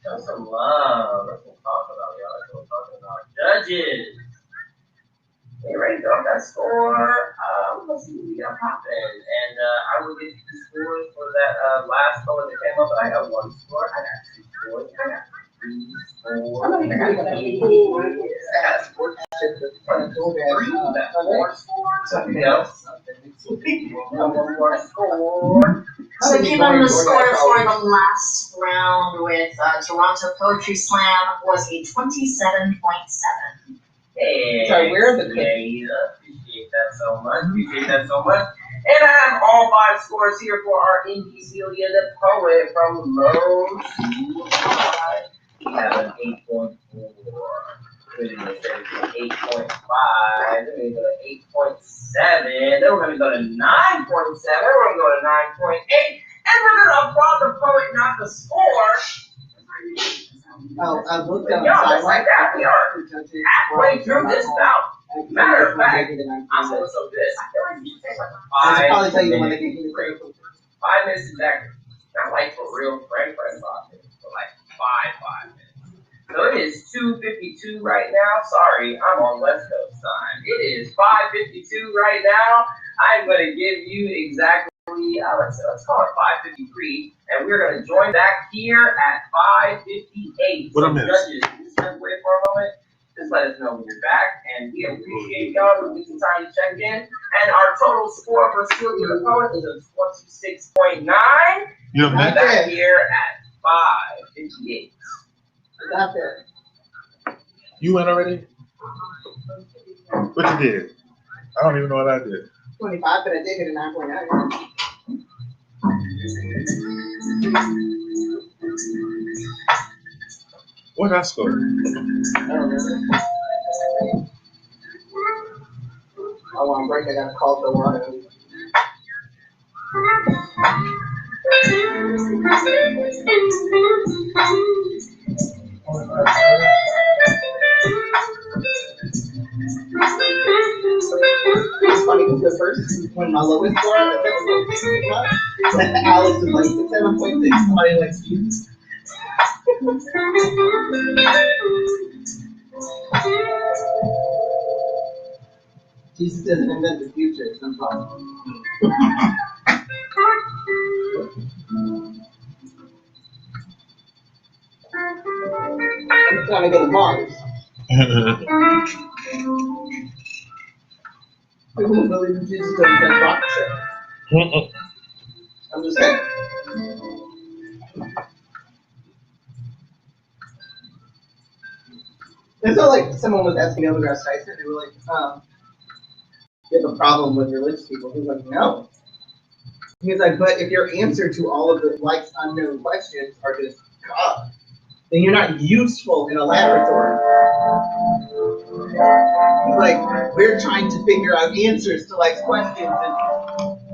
Show some love. That's what we're talking about, y'all. That's what we're talking about. Judges. They ranked off that score. Let's see what we got popping. And I will give you the scores for that last poet that came up. But I got 1 score. I got 2 scores. I got 3 scores. I don't even got 8 scores. I got 4 something else. So given the score for the last round with Toronto Poetry Slam was a 27.7. Hey, so we're the appreciate that so much. Appreciate that so much. And I have all 5 scores here for our Indie Celia the Poet from low to high. We have an 8.4. Put it in the to 8.5. Then we're going to go to 8.7. Then we're going to go to 9.7. We're going to go to 9.8. And we're going to applaud the poet, not the score. Oh, I looked at just like that, we are halfway through this bout. Matter of fact, I'm going to so this. I feel like you should take like a 5 minutes. 5 minutes exactly. Not like for real friend box, but like 5 minutes. So it is 2:52 right now. Sorry, I'm on West Coast time. It is 5:52 right now. I'm going to give you exactly, let's call it 5:53, and we're going to join back here at 5:58. What so I missed? Judges, just wait for a moment. Just let us know when you're back, and we appreciate y'all for taking time to check in. And our total score for Skill to the Poet is a 26.9. You're back here at 5:58. Got there. You went already? What you did? I don't even know what I did. 25, but I did get a 9.9. What did I score? I don't know. I want to break. I got to call Toronto. It's funny because the first, when my lowest score, I said was 6.5. Alex was like 7.6. Somebody like you. Jesus doesn't invent the future sometimes. I'm trying to go to Mars. People don't believe in Jesus doesn't invent rocket ship. I'm just saying. It's not like someone was asking Neil deGrasse Tyson, they were like, you have a problem with religious people. He was like, no. He was like, but if your answer to all of the life's unknown questions are just God, then you're not useful in a laboratory. He's like, we're trying to figure out answers to life's questions and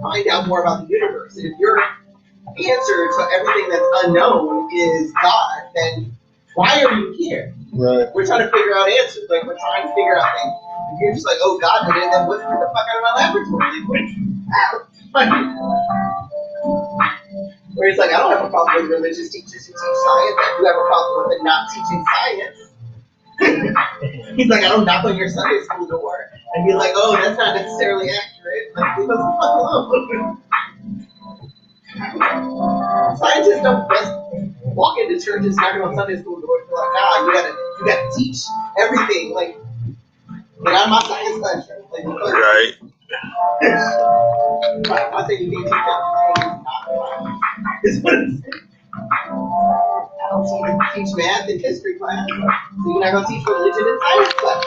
find out more about the universe. And if your answer to everything that's unknown is God, then why are you here? Right. We're trying to figure out answers. Like, we're trying to figure out things. If you're just like, oh, God did it, then what the fuck out of my laboratory? Where it's like, I don't have a problem with religious teachers who teach science. I do have a problem with them not teaching science. He's like, I don't knock on your Sunday school door and be like, oh, that's not necessarily accurate. Like, leave us the fuck alone. Scientists don't just walk into churches knocking on Sunday school doors and be like, nah, you gotta teach everything. Like, get out of my science classroom. Like, right. I think you need to teach everything. Is what I'm saying. I don't want to teach math in history class. So you're not going to teach religion in science class.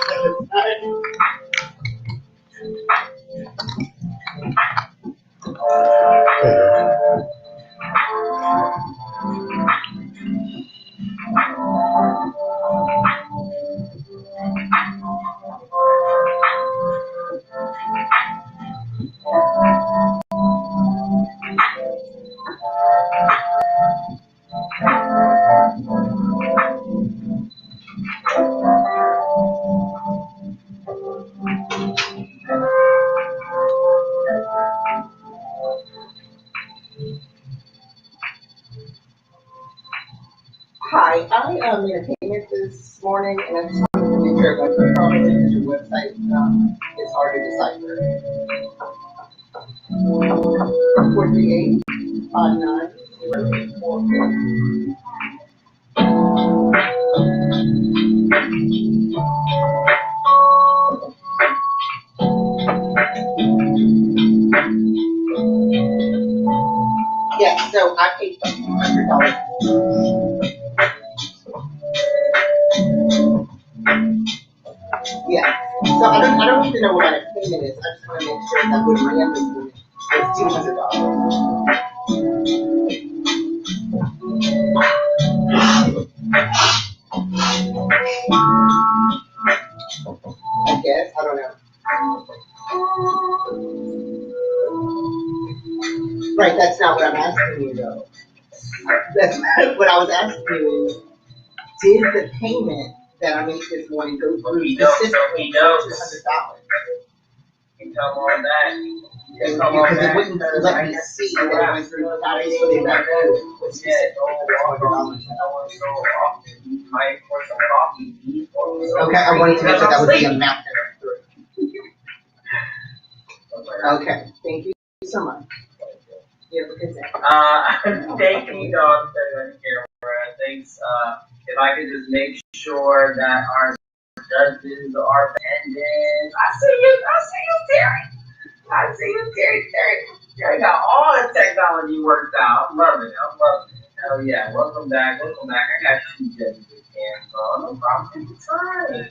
Hi, I made a payment this morning, and I just wanted to make sure if I put it properly because your website is hard to decipher. 438 59 Yeah, so I paid $100. Yeah. So I don't even know what a payment is. I just want to make sure that what my invoice is $200. don't know. Right, that's not what I'm asking you though. That's what I was asking you is, did the payment that I made this morning go through specifically $200? You tell them all that. Because it wouldn't let me see that it went through Friday, so they went through Okay, I wanted to make sure that was the amount that went through. Okay, thank you so much. You have a good day. Thank you, dog, for the camera. Thanks. If I could just make sure that our judges are pending. I see you, Terry. Terry got all the technology worked out. I'm loving it. Hell yeah. Welcome back. I got 2 judges again, so no problem. Take your time.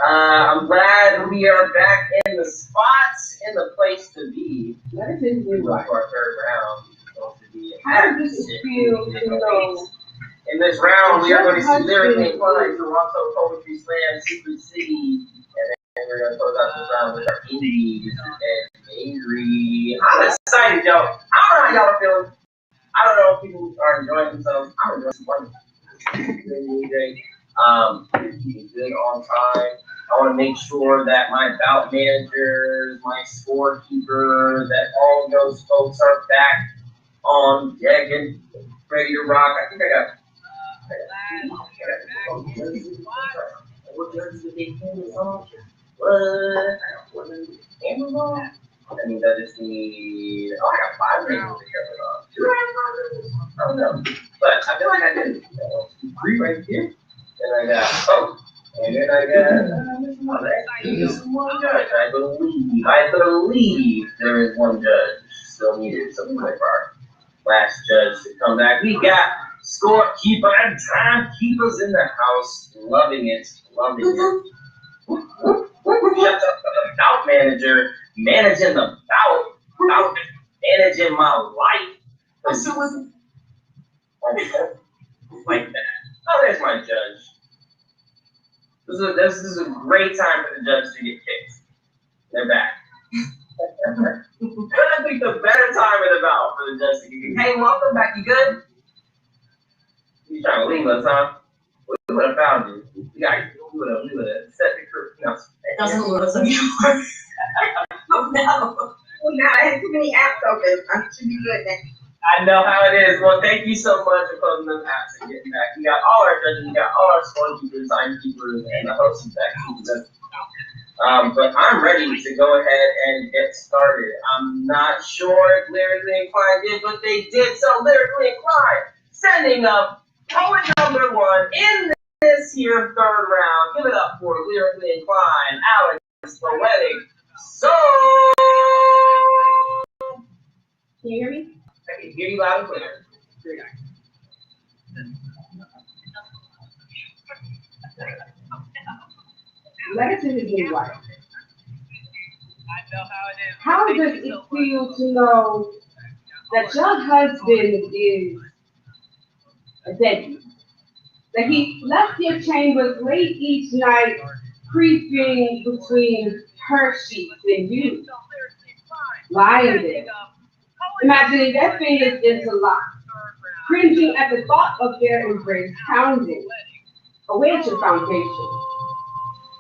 I'm glad we are back in the spots, in the place to be. Let us into Our third round. How does this feel to know? In this round, we are going to see Lyrically Inclined, Toronto Poetry Slam, Secret City, and we're going to close out this round with our indie and Mary. I'm excited, y'all. I don't know how y'all are feeling. I don't know if people are enjoying themselves. I'm enjoying some fun. Really great. Keeping good on time. I want to make sure that my bout managers, my scorekeeper, that all of those folks are back on deck and ready to rock. I think I got what jerseys did they put this on? What? Amazon? That means I just need. Oh, I got 5 rings to cover on. Do I have 5 rings? I don't know. But I feel like I did. 3 right here. Then I got and then I got one judge. I believe there is 1 judge still needed. Something like our last judge to come back. We got scorekeeper and timekeepers in the house. Loving it. Shut up, bout manager, managing the bout, managing my life. Like that. Oh, there's my judge. This is a great time for the judge to get kicked. They're back. I think the better time in the bout for the judge to get kicked. Hey, welcome back. You good? You trying to leave us, huh? We would have found you. We would have set the crew. It doesn't load us anymore. Oh no. Well, now I have too many apps open. I should be good then. I know how it is. Well, thank you so much for closing those apps and getting back. We got all our judges, we got all our scorekeepers, timekeepers, and the hosts is back. But I'm ready to go ahead and get started. I'm not sure if Lyrically Inclined did, but they did. So Lyrically Inclined, sending up poet number 1 in this here 3rd round. Give it up for Lyrically Inclined, Alex Poetic. So, Can you hear me? I can hear you loud and clear. Legacy is in white. How does it feel to know that your husband is a deadbeat? That he left your chambers late each night, creeping between her sheets and you, lying there, imagining their fingers interlocked, cringing at the thought of their embrace, pounding away at your foundation.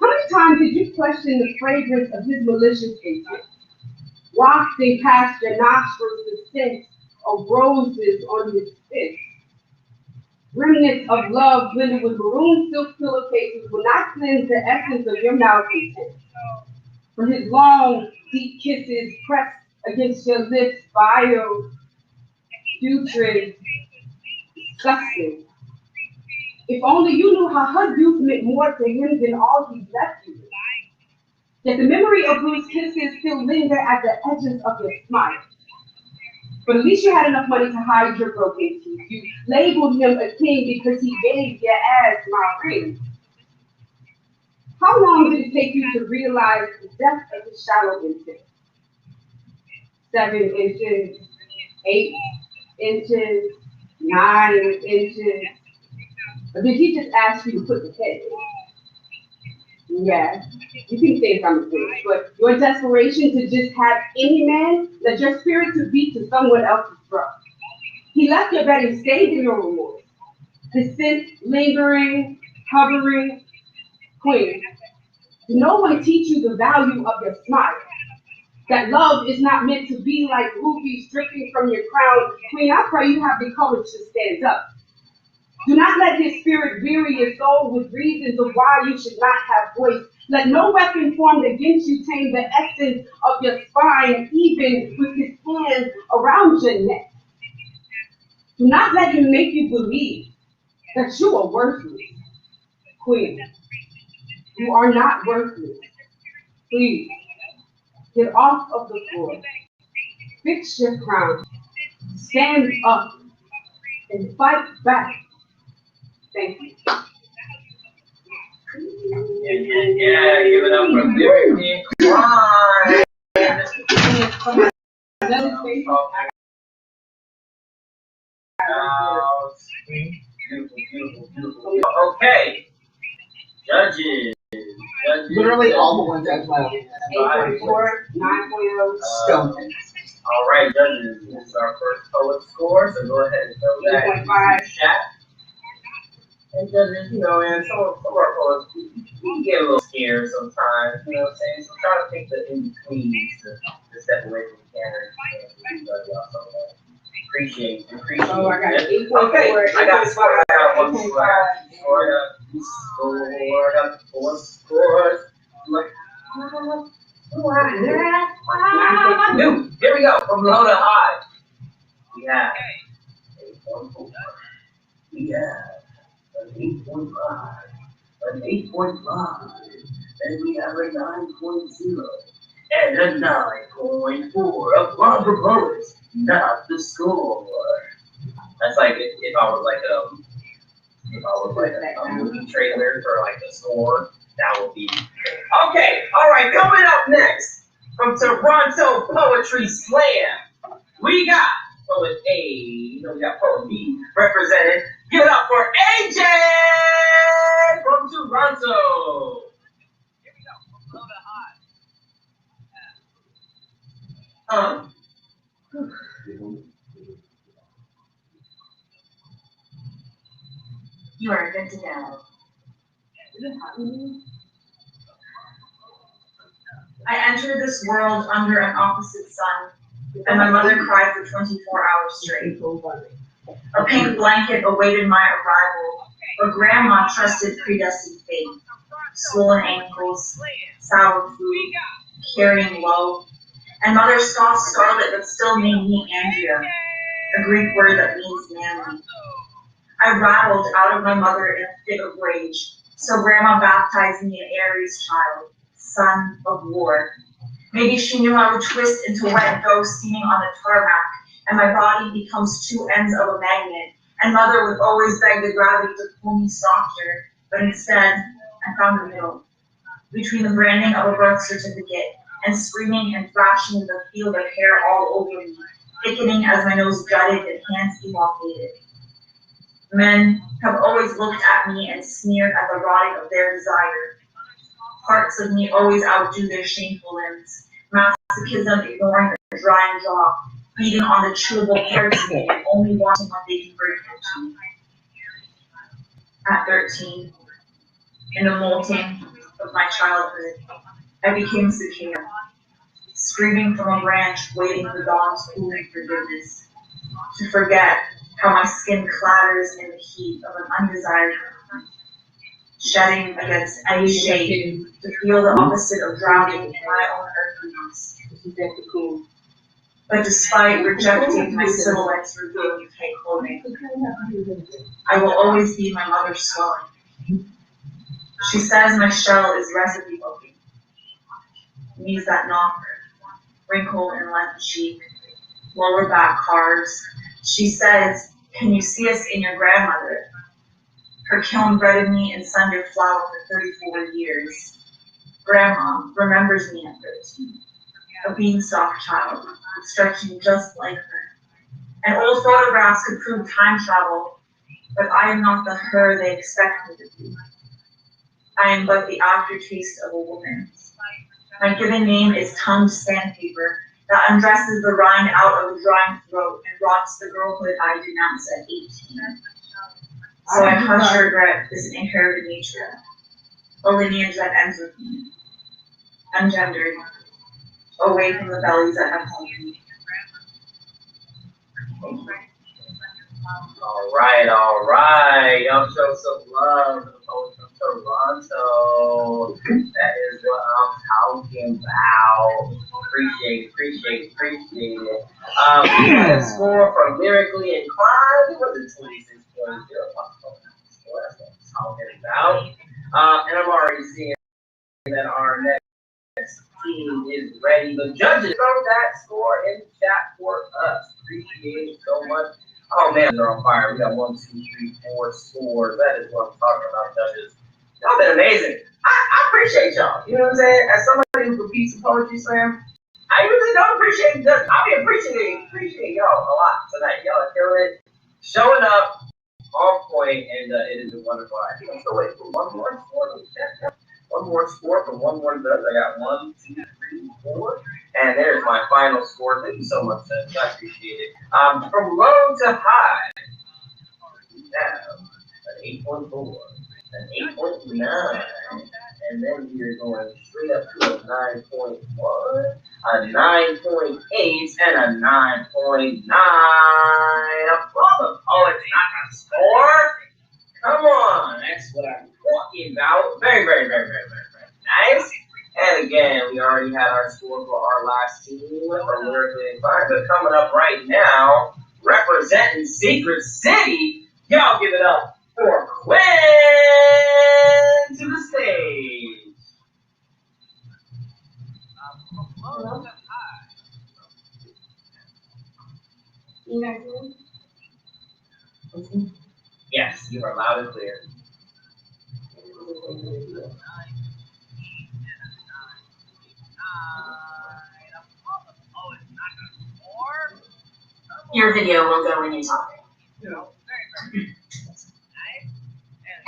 How many times did you question the fragrance of his malicious intent, wafting past your nostrils the scent of roses on his fist? Remnants of love blended with maroon silk pillowcases will not cleanse the essence of your malcontent. For his long, deep kisses pressed against your lips, vile, putrid, disgusting. If only you knew how her youth meant more to him than all he's left you. Yet the memory of whose kisses still linger at the edges of your smile. But at least you had enough money to hide your broken teeth. You labeled him a king because he gave your ass my ring. How long did it take you to realize the depth of his shallow intent? 7 inches, 8 inches, 9 inches. Or did he just ask you to put the head in? Yes, you can say I'm a queen, but your desperation to just have any man, let your spirit to beat to someone else's drum. He left your bed and stayed in your remorse. The scent lingering, hovering, queen. Did no one teach you the value of your smile? That love is not meant to be like rubies dripping from your crown. Queen, I pray you have the courage to stand up. Do not let his spirit weary your soul with reasons of why you should not have voice. Let no weapon formed against you tame the essence of your spine, even with his hands around your neck. Do not let him make you believe that you are worthless. Queen, you are not worthless. Please, get off of the floor. Fix your crown. Stand up and fight back. Thank you. Yeah, give it up for Lyrically. Right. Beautiful. Okay. Judges. Literally all the ones as well. 8.4, 9.0, Stone. All right, judges. This is our first poet score, so go ahead and throw that in the chat. And judges, you know, and some of our poets, we get a little scared sometimes, you know what I'm saying? So try to pick the in-betweens to step away from the camera. Appreciate. Oh, I got 8.4. Okay, I got one score. Four scores. New. Here we go. From low to high. We have 8.4. We have an 8.5. An 8.5. Then we have a 9.0. And a 9.4. A proper poets, not the score. That's like if I was like a movie trailer for like the score, that would be okay. All right, coming up next from Toronto Poetry Slam, we got poet A. You know we got poet B represented. Give it up for AJ from Toronto. Here we go. Low to high. You are good to go. I entered this world under an opposite sun, and my mother cried for 24 hours straight. A pink blanket awaited my arrival, but grandma trusted predestined fate. Swollen ankles, sour food, carrying low, and mother scoffed scarlet but still named me Andrea, a Greek word that means manly. I rattled out of my mother in a fit of rage, so grandma baptized me an Aries child, son of war. Maybe she knew I would twist into wet dough steaming on the tarmac, and my body becomes two ends of a magnet, and mother would always beg the gravity to pull me softer, but instead, I found the middle, between the branding of a birth certificate and screaming and thrashing the field of hair all over me, thickening as my nose jutted and hands elongated. Men have always looked at me and sneered at the rotting of their desire. Parts of me always outdo their shameful limbs. Masochism ignoring the drying jaw, feeding on the chewable parts of me and only wanting what they can break into. At 13, in the molting of my childhood, I became secure, screaming from a branch, waiting for dawn's cooling forgiveness, to forget how my skin clatters in the heat of an undesired moment, shedding against any shade to feel the opposite of drowning in my own earthliness. But despite rejecting my silhouette's revealing tight clothing, I will always be my mother's swelling. She says my shell is recipe looking. Knees that knock, wrinkle in left cheek, lower back carves. She says, can you see us in your grandmother? Her kiln breaded me in Sunday flour for 34 years. Grandma remembers me at 13, a beanstalk child, stretching just like her. And old photographs could prove time travel, but I am not the her they expect me to be. I am but the aftertaste of a woman. My given name is tongued sandpaper that undresses the rind out of the drying throat and rots the girlhood I denounced at 18. So I hush regret this inherited nature, a lineage that ends with me, ungendered, away from the bellies that have held me. All right. Y'all show some love to the folks from Toronto. That is what I'm talking about. Appreciate it. We had a score from Lyrically Inclined. It was a 26.0. That's what I'm talking about. And I'm already seeing that our next team is ready. The judges throw that score in the chat for us. Appreciate it so much. Oh man, they're on fire. We got 1, 2, 3, 4 scores. That is what I'm talking about, judges. Y'all been amazing. I appreciate y'all. You know what I'm saying? As somebody who competes in poetry slam, I usually don't appreciate judges. I mean, appreciate y'all a lot tonight. Y'all are killing it, showing up on point, and it is a wonderful. I think I'm still waiting for one more score. One more score from one more judge. I got 1, 2, 3, 4. And there's my final score. Thank you so much, Judge. I appreciate it. From low to high, we have an 8.4, an 8.9, and then we're going straight up to a 9.1, a 9.8, and a 9.9. Applause, poets, not a score. Come on, that's what I'm talking about. Very nice. And again, we already had our score for our last team from Lyrically Inclined, but coming up right now, representing Secret City, y'all give it up for Quinn to the stage. Hello? You guys hear me? Yes, you are loud and clear. Your video will go when you talk.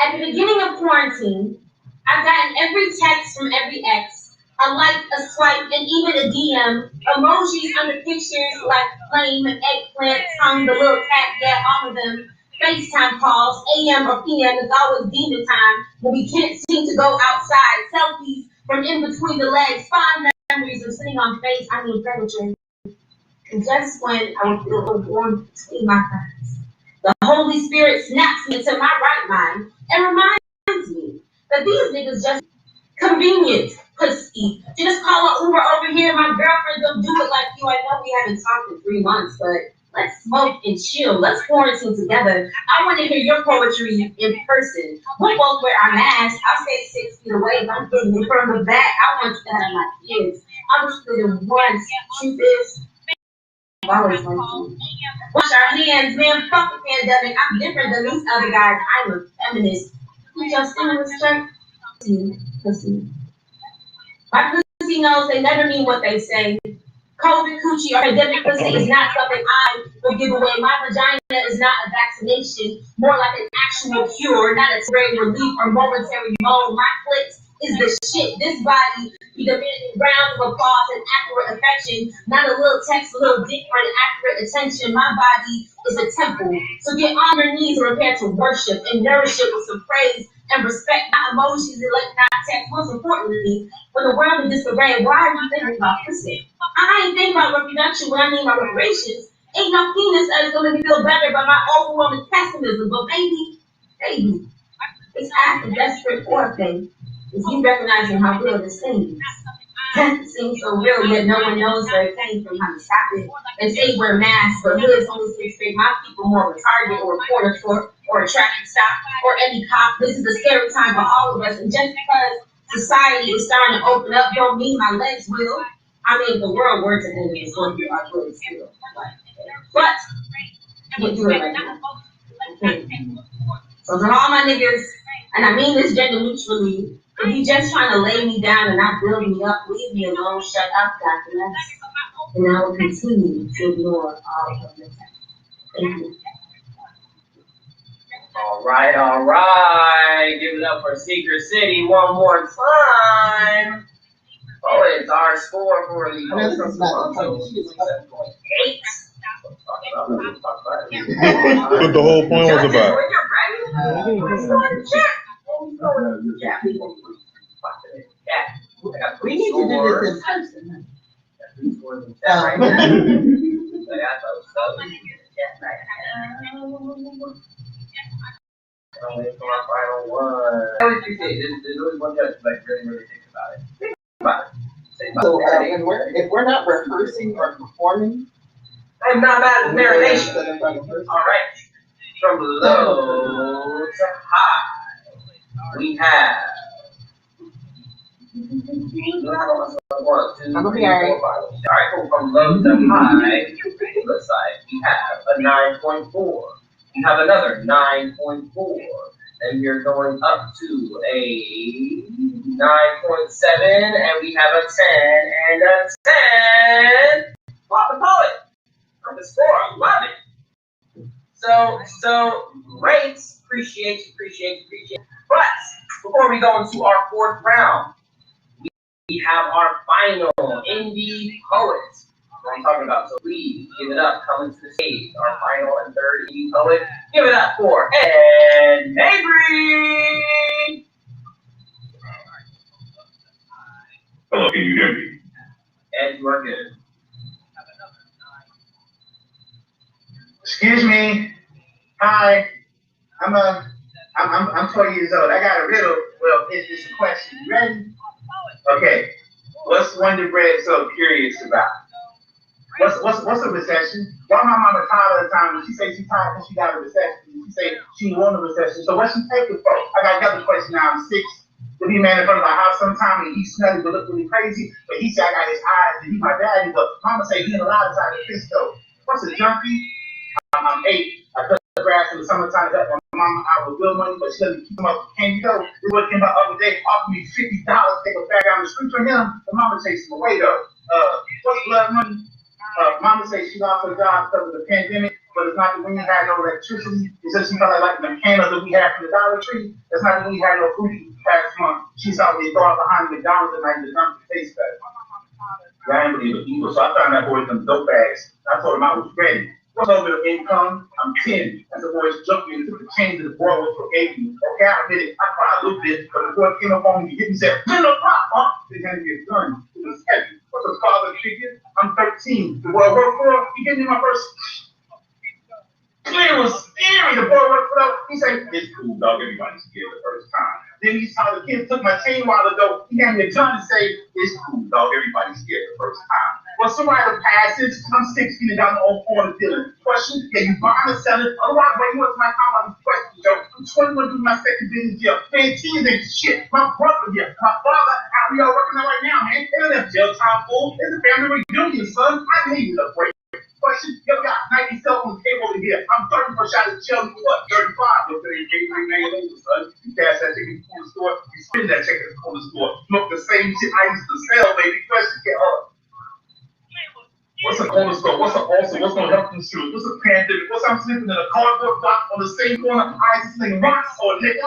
At the beginning of quarantine, I've gotten every text from every ex, a like, a swipe, and even a DM, emojis under pictures like flame, eggplant, tongue, the little cat, yeah, all of them. FaceTime calls, AM or PM, it's always demon time when we can't seem to go outside. Selfies from in between the legs, fond memories of sitting on furniture. And just when I would feel a warmth between my thighs, the Holy Spirit snaps me into my right mind and reminds me that these niggas just convenient, pussy. Just call an Uber over here. My girlfriend don't do it like you. I know we haven't talked in 3 months, but let's smoke and chill. Let's quarantine together. I want to hear your poetry in person. We'll both wear our masks. I'll stay 6 feet away if I'm getting it from the back. I want to have my kids. I was living once. Truth is, I've always wanted to. Wash our hands, man. Fuck the pandemic. I'm different than these other guys. I'm a feminist. Put your stimulus check. Pussy. My pussy knows they never mean what they say. COVID, coochie, or pandemic pussy is not something I will give away. My vagina is not a vaccination, more like an actual cure, not a temporary relief or momentary moan. My clit is the shit. This body be demanding rounds of applause and accurate affection, not a little text, a little dick for an accurate attention. My body is a temple, so get on your knees and prepare to worship and nourish it with some praise and respect, not emotions and let not text. Most importantly, when the world is disarray, why are you thinking about pussy? I ain't thinking about reproduction when I mean my reparations. Ain't no penis that is going to feel better by my overwhelming pessimism. But baby, it's after desperate foreplay. Is you recognizing how real this thing is. Death seems so real, yet no one knows where it came from, how to stop it. They say wear masks, but hoods only seems to make my people more of a target or a corner store or a traffic stop or any cop. This is a scary time for all of us. And just because society is starting to open up don't mean my legs will. I mean, the world were to end is going to be our good still. But we'll do it right now. Okay. So for all my niggas, and I mean this gender neutrally, if you just trying to lay me down and not build me up, leave me alone, shut up, Dr. Ness. And I will continue to ignore all of this. Thank you. All right. Give it up. up for Secret City one more time. Oh, it's our score for the This is not the 7.8. What the whole point was about. We need to do this in person. So if we're not rehearsing or performing, I'm not mad at marination. All right, from low to high, we have. I'm gonna be alright. Alright, cool. From low to high, left side, we have a 9.4. We have another 9.4. And we're going up to a 9.7, and we have a 10 and a 10. Pop the poet from the score, 11. So great. Appreciate you. But before we go into our fourth round, we have our final indie poet. What I'm talking about. So please give it up, coming to the stage. Our final and third indie poet. Give it up for Ed Mabry. Hello, can you hear me? Ed, you are good. Excuse me. Hi. I'm 12 years old. I got a riddle. Well, it's just a question. You ready? Okay. What's Wonder Bread so curious about? What's a recession? Why my mama tired all the time? When she say she tired because she got a recession. She say she want a recession. So what she take it for? I got another question now. I'm 6. When he man in front of my house sometime and he smelly but look really crazy, but he said I got his eyes and he my daddy, but mama say he in a lot of time to fish though. What's a junkie? I'm 8. I cut the grass in the summertime to help my mama out with real money, but she doesn't keep him up with candy though. This what came out the other day, offered me $50 to take a bag down the street for him. The mama chased him away though. What's blood money? Mama say she lost her job because of the pandemic, but it's not that we had no electricity. It's just she felt like the candles that we had from the Dollar Tree. It's not that we had no food past month. She saw me throw out behind McDonald's and like the dump the taste better. I ain't believe it evil, so I found that boy some dope bags. I told him I was ready. What's over the income? I'm 10. As the boys jumped me and took the change of the boy was for 80. Okay, I admit it. I cried a little bit, but the boy came up on me, hit me, said, "Put no pop, huh?" They handed me a gun. It was heavy. What's a father figure? I'm 13. The boy I work for, he gave me my first. It was scary. The boy worked for us. He said, "It's cool, dog. Everybody's scared the first time." Then he saw the kid took my chain while ago. He gave me a gun and say, "It's cool, dog. Everybody's scared the first time." Well, somebody to passage. I'm 16 and got my own phone dealing. Question: can you buy or sell it? Otherwise, wait, what's my time on this question, Joe? I'm 21 doing my second business deal. Man, kids ain't shit. My brother here, my father, we are working on right now, man. They don't have jail time, fool. It's a family reunion, son. I need a break. Question: you got 90 cell phone cable over here. I'm 34 shots of chill. What? 35. Look at it, son. You cash that chicken from the store. You spend that chicken from the store. Smoke the same shit I used to sell, baby. Question: get up. What's a corner store? What's an ulcer? What's gonna help them shoot? What's a pandemic? What's I'm sleeping in a cardboard box on the same corner? I sling rocks or nigga.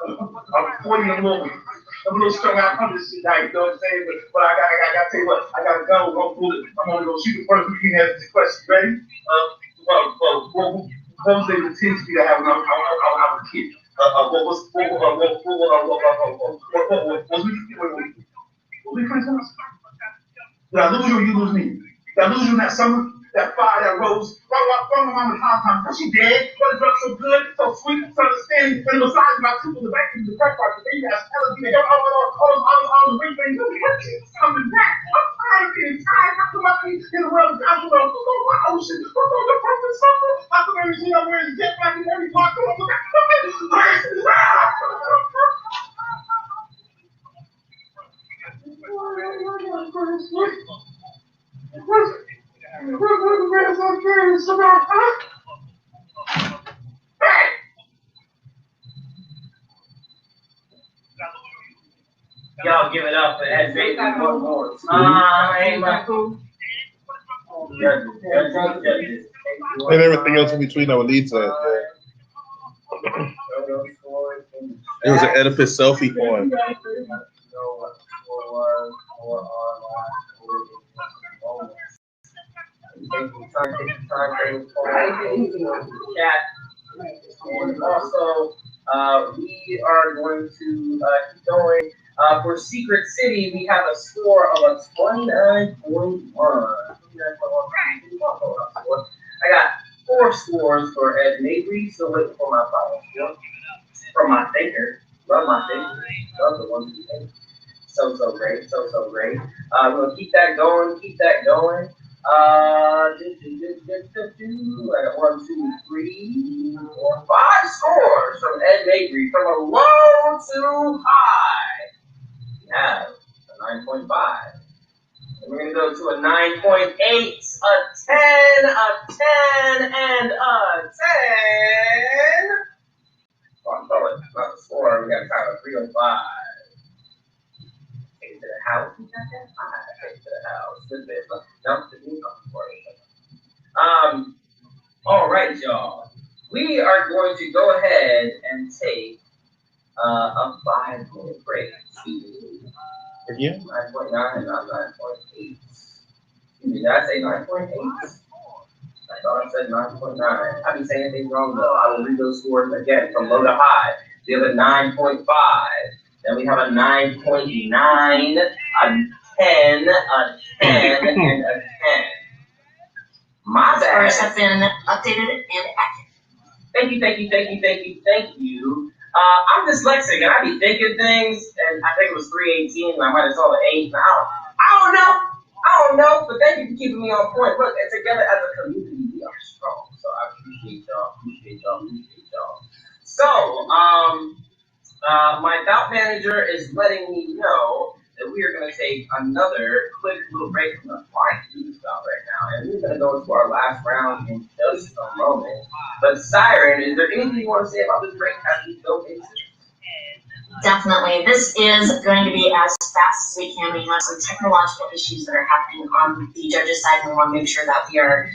I'm 40 and I'm a little strung out from this shit, like, you know what I'm saying? But I gotta tell you what, I got a gun, we're gonna pull it. I'm gonna go shoot it first. We can answer this question. Ready? What was the intensity to have when I was a kid? Was we friends once? Did I lose you or you lose me? Did I lose you in that summer? That fire that rose? Why my mama time? Because she dead? But it felt so good, so sweet, so understanding, and besides my two in the back of the crack box, the baby has LSD, all the ring things, she's coming back. I'm tired of being tired. How come I can't in the world of alcohol? Go to my ocean. Go to the perfect circle. How come everything I'm wearing is jet black in every part? Come on, look at Y'all give it up for that baby one more time. And everything else in between that would lead to that. Yeah. those scores in the chat. It was an Oedipus selfie coin. Know what the score was for our last moment. Take the time for the chat. And also, we are going to keep going. For Secret City, we have a score of a 29.1. I got 4 scores for Ed Mabry, still waiting for my final score. From my thinker. Love my thinker. Love the ones who think. So great. So great. I'm going to keep that going. I got 1, 2, 3, 4, 5 scores from Ed Mabry, from a low to high. We have a 9.5. And we're going to go to a 9.8, a 10, a 10, and a 10. Oh, I'm going not the score. We got kind of 305. Take it to the house. Take it to the house. All right, y'all. We are going to go ahead and take a 5-minute break. Again? 9.9, not 9.8. Did I say 9.8? I thought I said 9.9. I've been saying things wrong though. I will read those scores again from low to high. We have a 9.5. Then we have a 9.9, a 10, a 10, and a 10. My bad. Scores have been updated and accurate. Thank you. I'm dyslexic and I be thinking things, and I think it was 318, and I might have saw the 8. Now I don't know, but thank you for keeping me on point. Look, and together as a community, we are strong. So I appreciate y'all. So, my Bout manager is letting me know that we are going to take another quick little break from the flying news Bout right now, and we're going to go into our last round in just a moment. But Siren, is there anything you want to say about this break as we go into it? Definitely. This is going to be as fast as we can. We have some technological issues that are happening on the judges' side, and we want to make sure that we are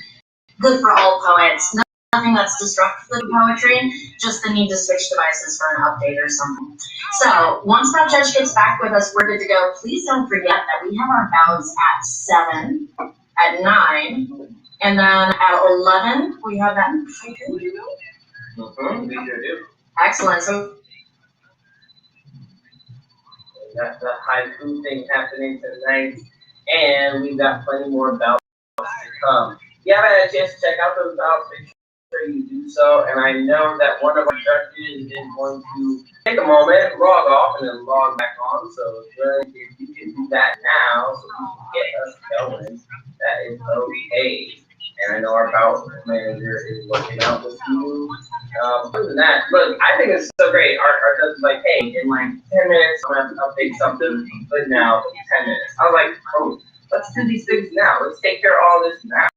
good for all poets. Nothing that's disruptive to poetry, just the need to switch devices for an update or something. So once that judge gets back with us, we're good to go. Please don't forget that we have our bouts at 7, at 9, and then at 11, we have that haiku. We sure do. Excellent. So we got the haiku thing happening tonight, and we've got plenty more bouts to come. If you haven't had a chance to check out those bouts, make sure you do so. And I know that one of our judges is going to take a moment, log off, and then log back on. So if you can do that now, so we can get us going, that is okay. And I know our bout manager is working out with you. Other than that, look, I think it's so great. Our judge is like, hey, in like 10 minutes, I'm going to have to update something, but now in 10 minutes. I was like, oh, let's do these things now. Let's take care of all this now.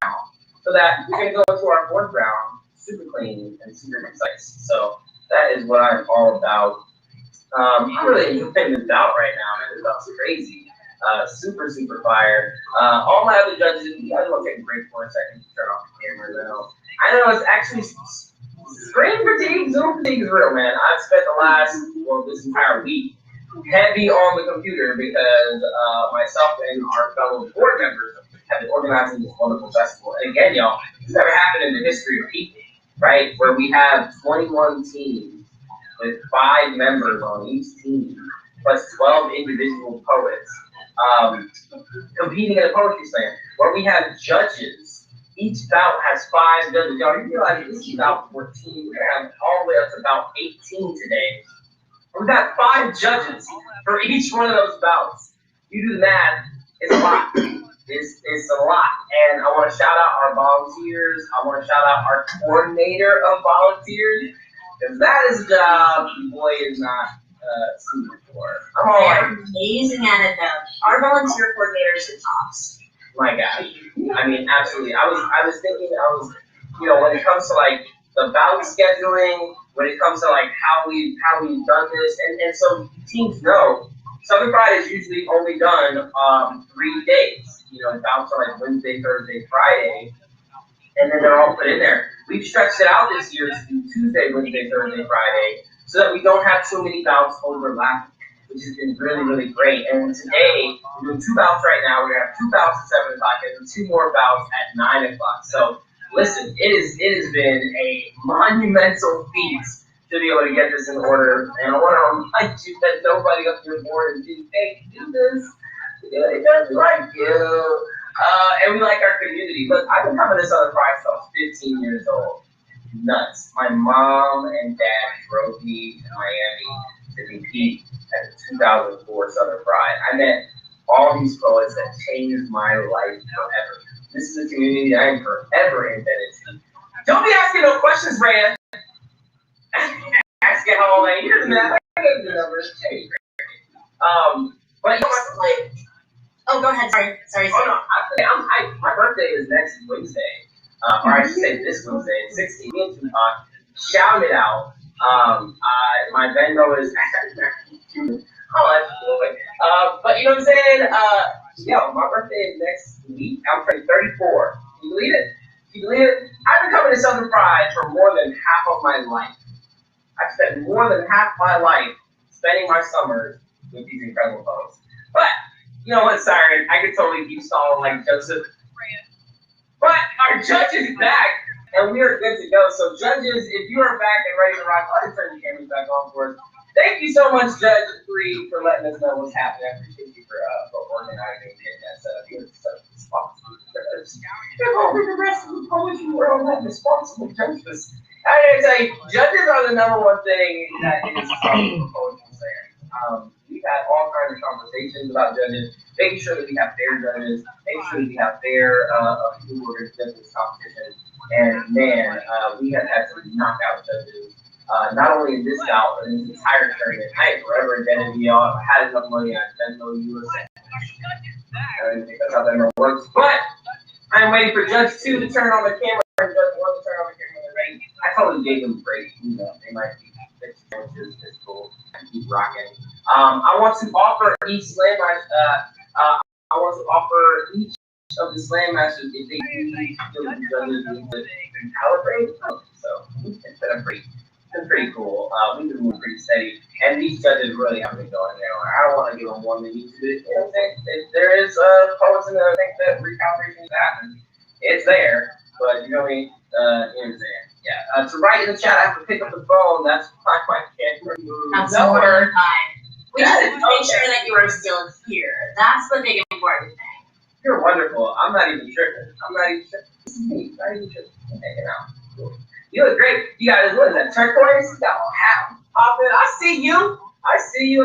So that we can go into our 4th round super clean and super concise. So that is what I'm all about. I'm really enjoying this bout right now, man. This bout's crazy. Super fire. All my other judges, you guys want to take a break for a second to turn off the camera now. I know it's actually screen fatigue, Zoom fatigue is real, man. I've spent this entire week heavy on the computer because myself and our fellow board members have been organizing this wonderful festival. And again, y'all, this never happened in the history of people, right? Where we have 21 teams with 5 members on each team, plus 12 individual poets competing in a poetry slam, where we have judges. Each bout has 5 judges. Y'all, you realize this is about 14. We're going to have all the way up to about 18 today. We've got 5 judges for each one of those bouts. You do the math, it's a lot. It's a lot. And I want to shout out our volunteers. I want to shout out our coordinator of volunteers. Because that is a job the boy is not suited for. They're amazing at it though. Our volunteer coordinators are tops. My gosh. I mean, absolutely. I was thinking, when it comes to like the bout scheduling, when it comes to like how we've done this, and so teams know, Southern Pride is usually only done 3 days. Bouts are like Wednesday, Thursday, Friday. and then they're all put in there. We've stretched it out this year to do Tuesday, Wednesday, Thursday, Friday, so that we don't have too many bouts overlapping, which has been really, really great. And today, we're doing 2 bouts right now. We're going to have 2 bouts at 7 o'clock and 2 more bouts at 9 o'clock. So, listen, it has been a monumental feat to be able to get this in order. And I want to remind you that nobody up your board is being paid to do this. It does like you. And we like our community. Look, I've been coming to Southern Pride since I was 15 years old. Nuts. My mom and dad drove me to Miami to compete at the 2004 Southern Pride. I met all these poets that changed my life forever. This is a community that I am forever embedded to. Don't be asking no questions, Rand. Asking how old I am. Here's the math. I gave you the numbers. But you know what? Oh, go ahead. Sorry. Oh no, my birthday is next Wednesday, or I should say this Wednesday, 16th. Me and Tupac, shout it out. My Venmo is. But you know what I'm saying? My birthday is next week. I'm turning 34. Can you believe it? I've been coming to Southern Pride for more than half of my life. I've spent more than half my life spending my summers with these incredible folks. But you know what, Siren? I could totally keep stalling like Joseph. But our judge is back, and we are good to go. So, judges, if you are back and ready to rock, I'll turn the cameras back on for us. Thank you so much, Judge 3, for letting us know what's happening. I appreciate you for organizing and getting that set up. You're such a responsible judge. Over the rest of the poetry world, have responsible judges. I gotta tell you, judges are the number one thing that is poetry slam. We've had all kinds of conversations about judges, making sure that we have fair judges, making sure that we have fair people who are going to judge this competition. And man, we have had some knockout judges, not only in this bout, but in this entire tournament. I am forever indebted to y'all. If I had enough money, I'd spend no US. I don't think that's how that works. But I'm waiting for Judge 2 to turn on the camera and Judge 1 to turn on the camera. I totally gave them a break. You know, they might be 6 inches. It's cool. Keep rocking. I want to offer each slam of the slam masters if they feel the judges need to calibrate. So it's been pretty cool. We've been moving pretty steady, and these judges really haven't been going there. I don't want to give them one that needs to do it. You know what I'm saying? If there is poets in there that think that recalibration is happening, it's there. But you know what I mean? You know what I'm saying? Yeah. To write in the chat, I have to pick up the phone. That's quite That's more than fine. We just have to make sure that you are still here. That's the big important thing. You're wonderful. I'm not even tripping. This is me. Not even tripping. I'm hanging out. Cool. You look great. You got what is that? Turquoise? You got a hat. I see you. I'm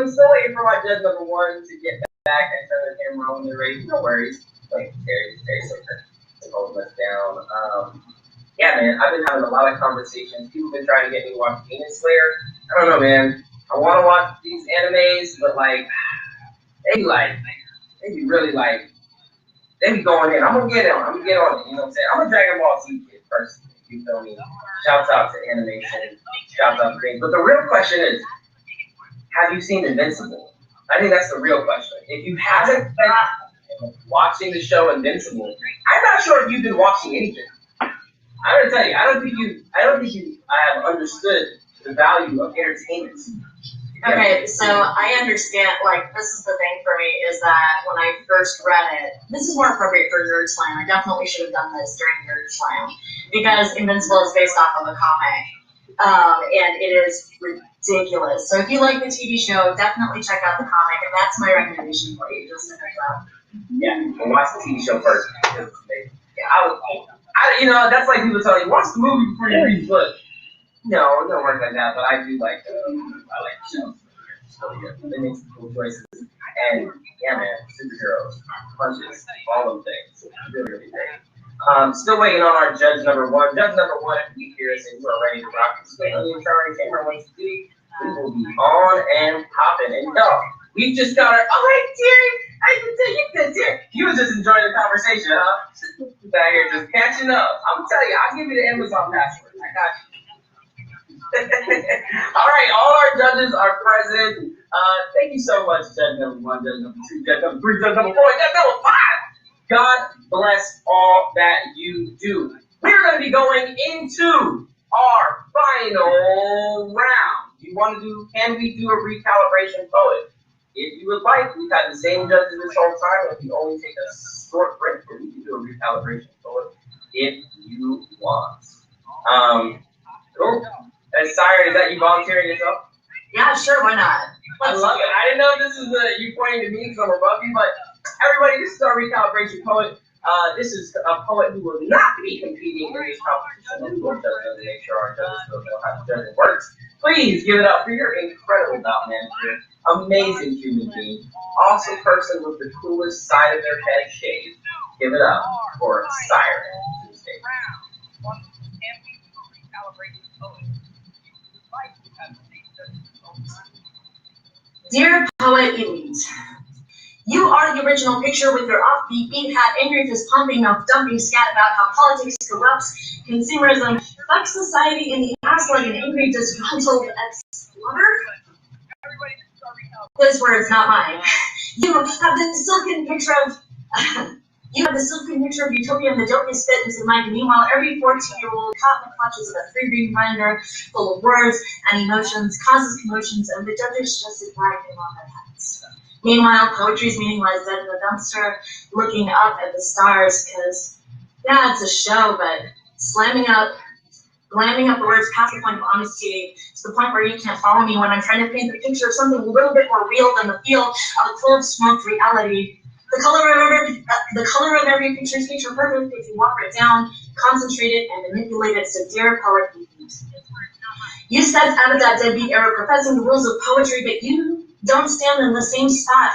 still waiting for my judge number 1 to get back and turn the camera on the race. No worries. Like Terry's so holding us down. Yeah, man, I've been having a lot of conversations. People have been trying to get me to watch Demon Slayer. I don't know, man. I want to watch these animes, but they be going in. I'm gonna get on it. You know what I'm saying? I'm a Dragon Ball Z kid personally. You feel me? Shouts out to animation. Shouts out to things. But the real question is, have you seen Invincible? I think that's the real question. If you haven't been watching the show Invincible, I'm not sure if you've been watching anything. I'm gonna tell you, I don't think you have understood the value of entertainment. Okay, so I understand, this is the thing for me, is that when I first read it, this is more appropriate for Nerd Slam. I definitely should have done this during Nerd Slam, because Invincible is based off of a comic, and it is ridiculous. So if you like the TV show, definitely check out the comic, and that's my recommendation for you, just to heads up. Yeah, well, watch the TV show first. That's like people telling you, watch the movie before you read the book. No, it don't work like that, but I do like the show. So yeah, they make some cool choices. And yeah, man, superheroes, punches, all those things. Really, really great. Still waiting on our judge number 1. Judge number 1, if you hear us and you are ready to rock, just wait on the entire camera once you see. We will be on and popping. And no, we just got our, hey, Terry, I can tell you good, Terry. You was just enjoying the conversation, huh? Just out here just catching up. I'm telling you, I'll give you the Amazon password. I got you. All right, all our judges are present. Thank you so much, Judge number 1, Judge number 2, Judge number 3, Judge number 4, Judge number 5. God bless all that you do. we're going to be going into our final round. Can we do a recalibration poet? If you would like, we've had the same judges this whole time. If you only take a short break, we can do a recalibration poet if you want. Cool. And Sire, is that you volunteering yourself? Yeah, sure, why not? I love it. I didn't know this is you pointing to me because I'm above you, but everybody, this is our recalibration poet. This is a poet who will not be competing in this competition. Of course, to make sure our judges still know how the judging works. Please give it up for your incredible bout manager, amazing human being, awesome person with the coolest side of their head shaved. Give it up for Siren to the stage. Dear Poet Elite, you are the original picture with your offbeat beat hat, angry fist pumping mouth, dumping scat about how politics corrupts, consumerism, fucks society in the ass like an angry, disgruntled ex-lover. His words, not mine. You have the silken picture of utopia and the dopeness fit into mine. Meanwhile, every 14-year-old caught in the clutches of a free-reading binder full of words and emotions causes commotions, and the judges just ignore him on their heads. Meanwhile, poetry's meaning lies dead in the dumpster, looking up at the stars, because, yeah, it's a show, but glamming up the words past the point of honesty, to the point where you can't follow me when I'm trying to paint the picture of something a little bit more real than the feel of a cold smoked reality. The color of every picture is picture perfect if you water it down, concentrate it, and manipulate it. So, dear poet, you stepped out of that deadbeat era professing the rules of poetry, but you don't stand in the same spot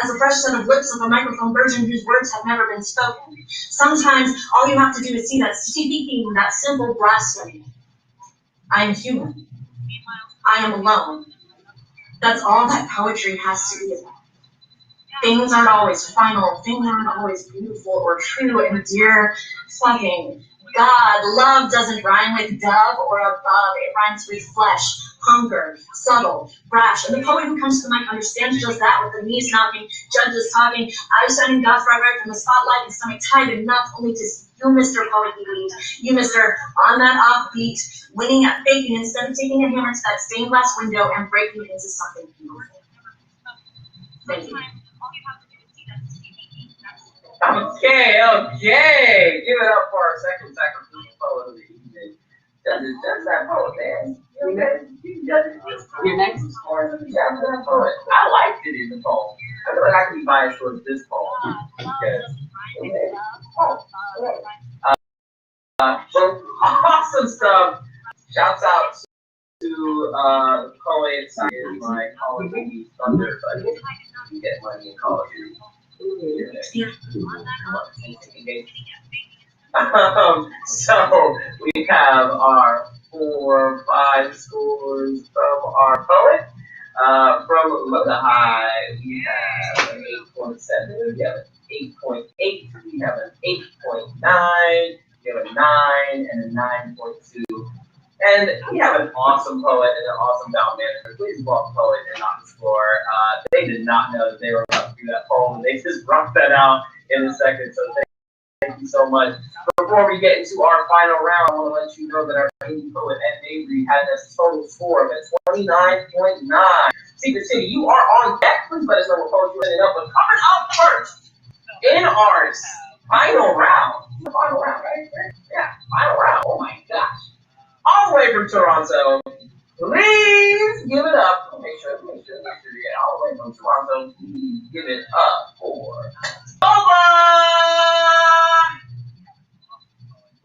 as the fresh set of lips of a microphone virgin whose words have never been spoken. Sometimes all you have to do is see that speaking that simple blasphemy. I am human. I am alone. That's all that poetry has to be about. Things aren't always final, things aren't always beautiful or true, and dear fucking God, love doesn't rhyme with dove or above, it rhymes with flesh, hunger, subtle, brash, and the poet who comes to the mic understands just that with the knees knocking, judges talking, eyes shining God's bright right from the spotlight, and stomach tight enough only to see you, Mr. Poet Elite, you, Mr. On that offbeat, winning at faking instead of taking a hammer to that stained glass window and breaking it into something beautiful. Thank you. Okay. Give it up for our second sacrificial poet of the evening. Judge that poet, man. You're next. Judge that poet. I liked it in the poem. I feel like I can be biased towards this poem because so awesome stuff. Shouts out to the poet. Is my Call of Duty Thunder, so I can get money in Call of Duty. So we have our 4, 5 scores from our poet. From Loda High, we have an 8.7, we have an 8.8, we have an 8.9, we have a 9, and a 9.2. And we have an awesome poet and an awesome bout manager. Please welcome poet and not the score. They did not know that they were about to do that poem. They just brought that out in a second. So thank you so much. Before we get into our final round, I want to let you know that our indie poet Ed Mabry had a total score of a 29.9. Secret City, you are on deck. Please let us know what poet you're ending up with. Coming up first in our final round. Final round, right? Yeah, final round. Oh my gosh. All the way from Toronto, please give it up. Make sure you get all the way from Toronto. Please give it up for Bout.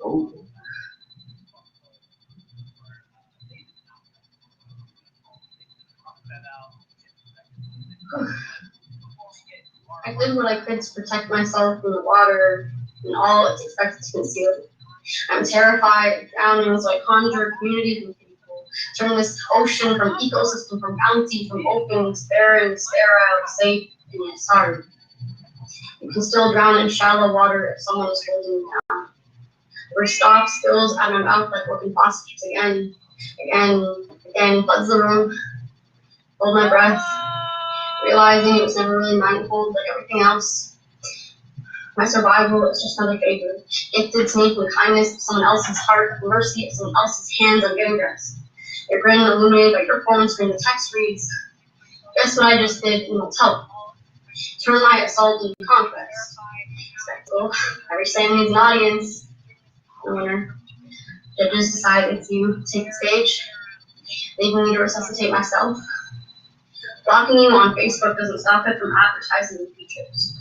Oh. I did what I could to protect myself from the water and all it's expected to conceal. I'm terrified of drowning, so I conjure a community from people. Turn this ocean from ecosystem, from bounty, from open, sparing, stare out, safe, and yet sorry. You can still drown in shallow water if someone is holding you down. Where stop spills out of my mouth like working faucets again, floods the room. Hold my breath, realizing it was never really mindful like everything else. My survival is just another favor, gifted to me from the kindness of someone else's heart, the mercy of someone else's hands on getting dressed. Your grin illuminated by your phone screen, the text reads, guess what I just did, and you'll tell them. Turn my assault into conquest. Spectacle. Every saying needs an audience. The winner. Judges decided to take the stage, leaving me to resuscitate myself. Blocking you on Facebook doesn't stop it from advertising the features.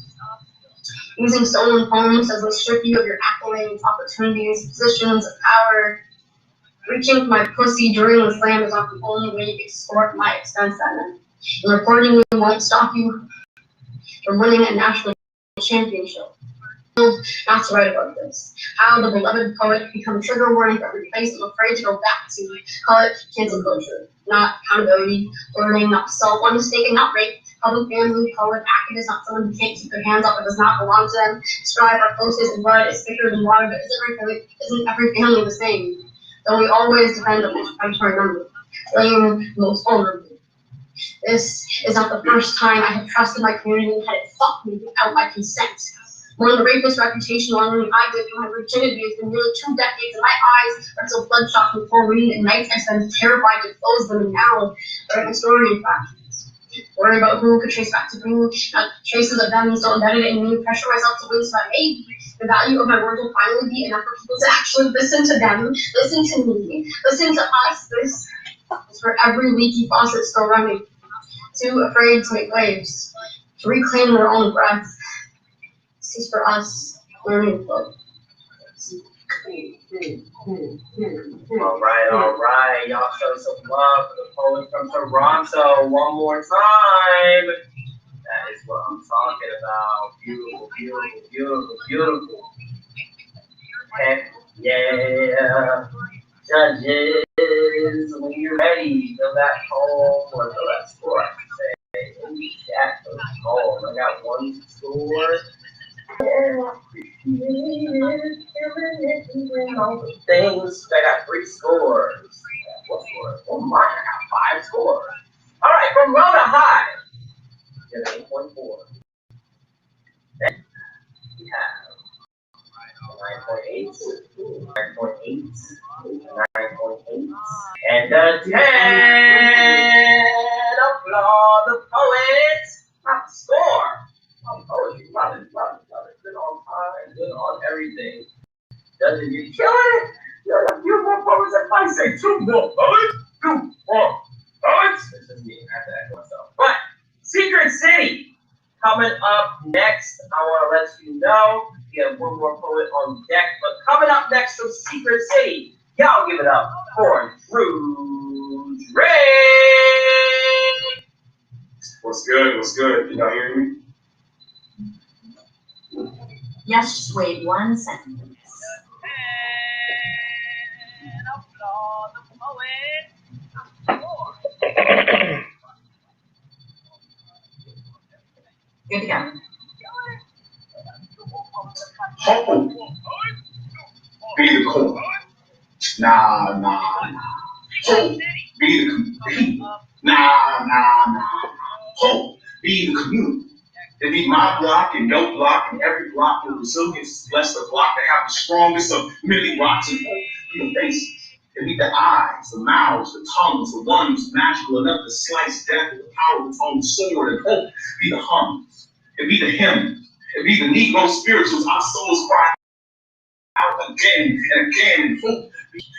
Using stolen phones doesn't strip you of your accolades, opportunities, positions of power. Reaching for my pussy during the slam is not the only way you can sport my expense at it. And reporting you won't stop you from winning a national championship. Not to write about this. How the beloved poet become trigger warning for every place I'm afraid to go back to. Call it cancel culture. Not accountability, learning, not assault, one mistaken, not rape. Public family, poet, activist, not someone who can't keep their hands up, it does not belong to them. Strive, our closest and blood is thicker than water, but isn't every family the same? Though we always depend on most predatory number, playing most vulnerable. This is not the first time I have trusted my community and had it fuck me without my consent. One of the rapist reputation longer than I did for my virginity has been nearly 2 decades, and my eyes are so bloodshot from full reading at nights I spend terrified to close them, and now they're an historian factions. Worry about who could trace back to who, not traces of them so embedded in me, pressure myself to win so that maybe the value of my words will finally be enough for people to actually listen to them, listen to me, listen to us. This is for every leaky faucet still running, too afraid to make waves, to reclaim their own breath. This is for us, learning book. All right. Y'all show some love for the poet from Toronto one more time. That is what I'm talking about. Beautiful, beautiful, beautiful, beautiful. Heck yeah. Judges, when you're ready, fill that poem or fill that score, I should say. In the chat, fill that poem. I got one score. Things. I got 3 scores. What scores? Oh my, I got 5 scores. All right, from low to high, you have 8.4. Then we have 9.8, 9.8, and a 10. Applaud the poet. Not the score. Poetry, love it. Good on time, good on everything. Doesn't you kill it? You're a few more poets. If I say 2 more poets, 2 more poets. This is me. I have to echo myself. But Secret City coming up next. I want to let you know we have 1 more poet on deck. But coming up next from Secret City, y'all give it up for Rouge Ray. What's good? What's good? Can y'all hear me? Yes, just wait 1 second. Good to go. Hope. Be the core. Nah. Hope. Be the community. Nah. Hope. Be the community. It be my block and your block and every block with resilience. Bless the block that have the strongest of many rocks and hope. Be the faces. It be the eyes, the mouths, the tongues, the ones magical enough to slice death with the power of its own sword. And hope be the hums. It be the hymns. It be the Negro spirituals. Our souls cry out again and again. And hope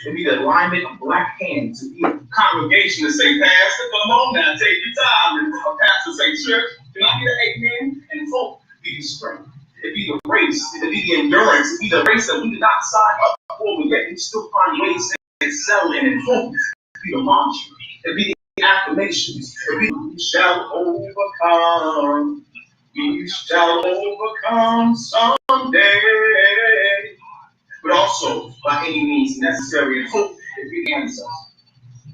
it be the alignment of black hands. It be a congregation to say, Pastor, come on now, take your time. And a pastor say, church, can I get an amen? And hope be the strength. It be the race. It be the endurance. It be the race that we did not sign up for, but yet we still find ways to excel in. And hope be the mantra. It be the affirmations. It be we shall overcome. We shall overcome someday. But also, by any means necessary, and hope it be the ancestors.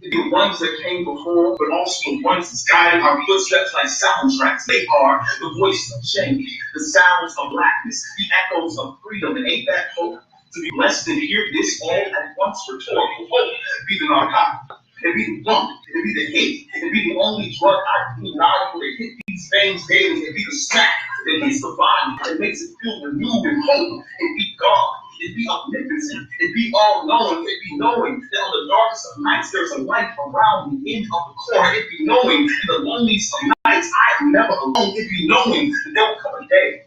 It be the ones that came before, but also the ones that's guiding our footsteps like soundtracks. They are the voice of change, the sounds of blackness, the echoes of freedom. And ain't that hope to be blessed and hear this all at once? Rhetorical hope be the narcotic. It be the blunt. It be the hate. It be the only drug I can deny for to hit these veins daily. It be the smack It hits the body. It makes it feel renewed and whole. It be God. It be omnipotent. It be all-knowing. It be knowing that on the darkest of nights there's a light around the end of the corner. It be knowing in the loneliest of nights I am never alone. It be knowing that there will come a day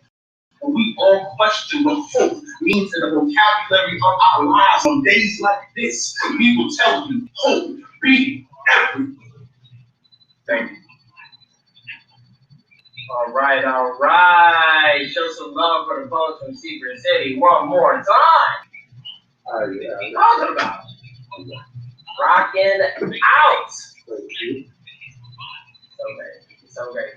when we all question what hope means in the vocabulary of our lives. On days like this, we will tell you, hope be everything. Thank you. All right, all right. Show some love for the poets from Secret City one more time. Talking about rocking out. So great.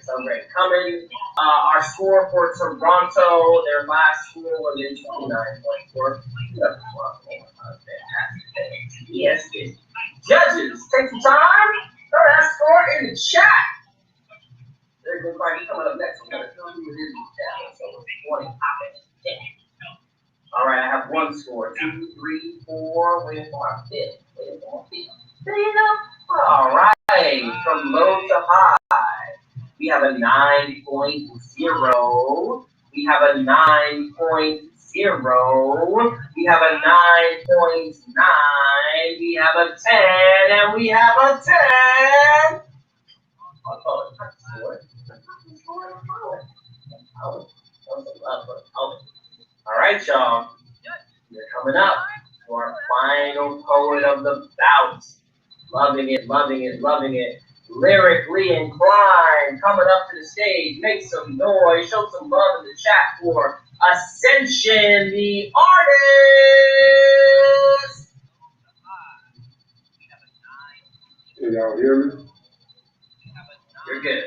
Coming, our score for Toronto, their last score was in 29.4. Fantastic. Yes, judges, take some time. Throw that score in the chat. There's going to be coming up next. We're going to fill you with his channel. So it's 20 topics. All right, I have one score. 2, 3, 4. Waiting for our fifth. There you go. All right, from low to high. We have a 9.0. We have a 9.0. We have a 9.9. We have a 10. And we have a 10. All right, y'all. We're coming up to our final poet of the bout. Loving it. Lyrically inclined, coming up to the stage. Make some noise, show some love in the chat for Ascension, the artist. Can y'all hear me? You're good.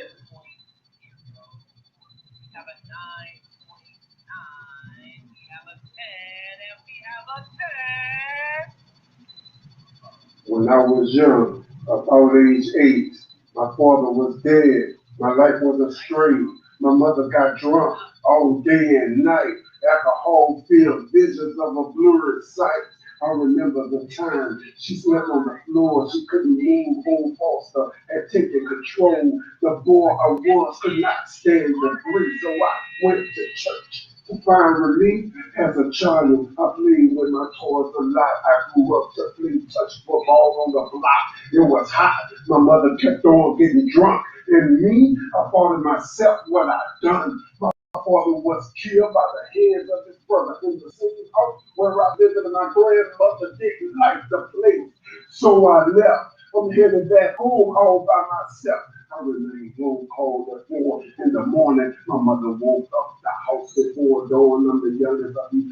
When I was young, about age 8, my father was dead. My life was a strain. My mother got drunk all day and night. Alcohol filled visions of a blurred sight. I remember the time she slept on the floor. She couldn't move. Old foster had taken control. The boy I was could not stand the breeze, so I went to church to find relief. As a child, I played with my toys a lot. I grew up to play touch football on the block. It was hot. My mother kept on getting drunk. And me, I thought to myself what I'd done. My father was killed by the hands of his brother in the same house where I visited my grandmother didn't like the place. So I left. I'm headed back home all by myself. I remained home cold at 4 in the morning. My mother woke up the house before dawn. I'm the youngest of 11.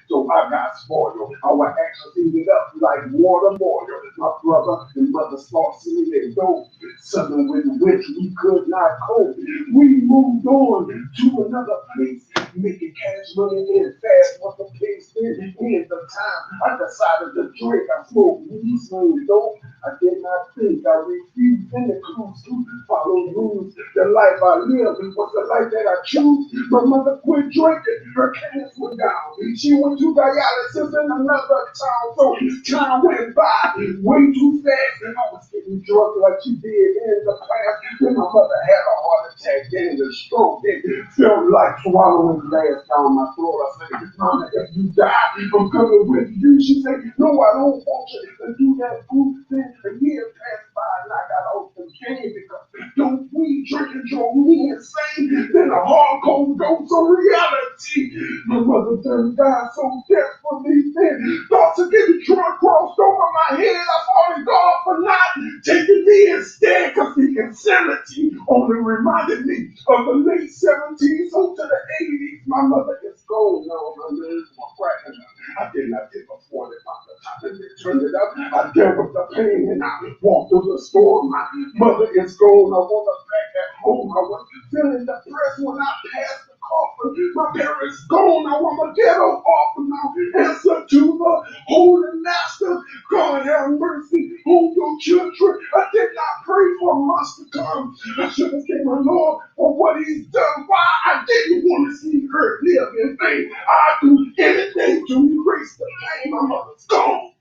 So I got spoiled. Our actions heated up like water boiled. My brother and mother started singing their dope. Something with which we could not cope. We moved on to another place, making cash money in fast. What the place did in the time I decided to drink. I smoked weed, smoked dope. I did not think. I refused any clues to follow rules. The life I lived was the life that I chose. My mother quit drinking. Her cans went down. She went to dialysis in another town. So time went by way too fast. And I was getting drunk like she did in the past. Then my mother had a heart attack, then a stroke. It felt like swallowing glass down my throat. I said, Mama, if you die, I'm coming with you. She said, no, I don't want you to do that food thing. A year passed by and I got off the cane because don't we drinking drove me insane. Then a hardcore dose of reality. My mother turned down so desperately then. Thoughts of getting drunk crossed over my head. I thought God for not taking me instead, cause the insanity only reminded me of the late 70s on to the 80s. My mother is gone now. My nerves were cracking. I did not take a 40 by the time they turned it up. I dealt with the pain and I walked through the storm. My mother is gone. I want her back at home. I was feeling depressed when I passed the coffin. My parents gone. I want my ghetto orphan now. Answer to the Holy Master. God have mercy on your children. I did not pray for months to come. I should have thanked my Lord for what he's done. Why I didn't want to see her live in vain. I do anything to erase the pain. My mother's gone.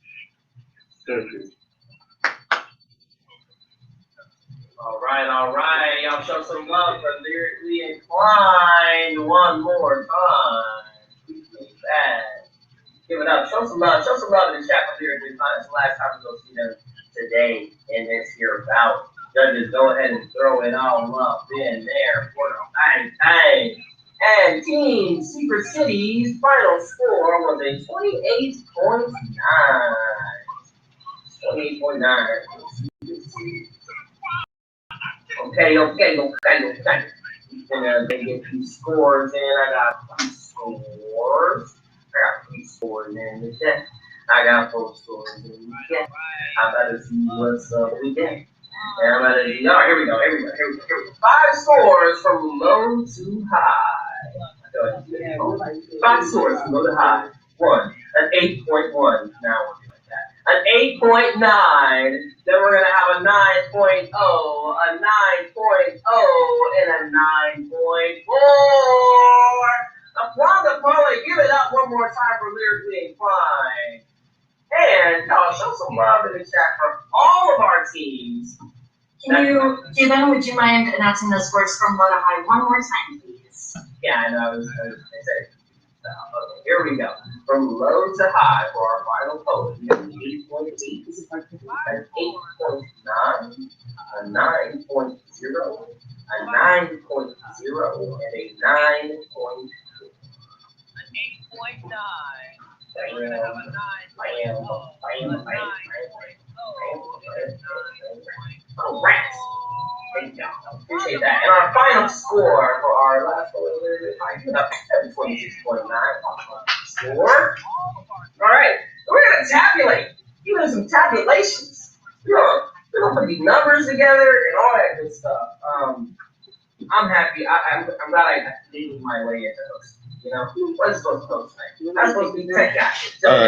Thank you. All right. Y'all show some love for Lyrically Inclined one more time. Appreciate that. Give it up. Show some love. Show some love in the chat for Lyrically Inclined. It's the last time we're going to see them today in this here bout. Judges, go ahead and throw it all up in there for the bang bang. And Team Secret City's final score was a 28.9. 28.9. Okay. And they get 2 scores in. I got 3 scores. I got 3 scores in the chat. I got 4 scores in the chat. I better see what's up we get. And I'm gonna do, all right, here we go. 5 scores from low to high. 5 scores from low to high. 1, an 8.1. Now we're doing that. An 8.9. Then we're gonna have a 9.0, a 9.0, and a 9.4. Applause. Give it up one more time for Lyrically Inclined. And y'all show some love in the chat for all of our teams. Would you mind announcing those scores from low to high one more time, please? Yeah, I know. I was okay, here we go. From low to high for our final poll, we have an 8.8, an 8.9, a 9.0, a 9.0, and a 9.2. An 8.9. All right. Thank you. Appreciate that. And our final score for our last one is 26.9. Score. All right. We're going to tabulate. Even some tabulations. We're going to put these numbers together and all that good stuff. I'm happy. I'm glad I made my way into those. You know, what is supposed to go tonight? I'm supposed to be tech guy.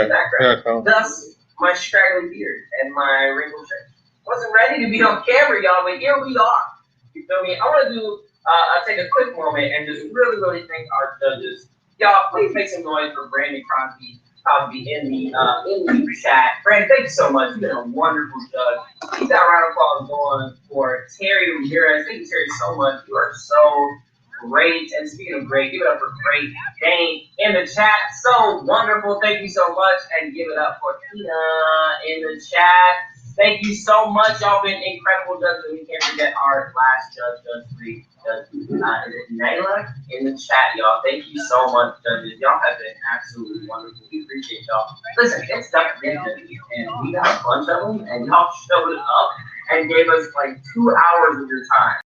Background. Thus, my straggly beard and my wrinkled shirt. Wasn't ready to be on camera, y'all, but here we are. You feel me? I want to do, take a quick moment and just really thank our judges. Y'all, please make some noise for Brandon Crosby in the chat. Brandon, thank you so much. You've been a wonderful judge. Keep that round of applause going for Terry Ramirez. Thank you, Terry, so much. You are so great. And speaking of great, give it up for Great Dane in the chat. So wonderful. Thank you so much. And give it up for Tina in the chat. Thank you so much. Y'all been incredible judges. We can't forget our last judge, Judge 3, Naila in the chat, y'all. Thank you so much, judges. Y'all have been absolutely wonderful. We appreciate y'all. Listen, it's documented, and we got a bunch of them, and y'all showed up and gave us like 2 hours of your time,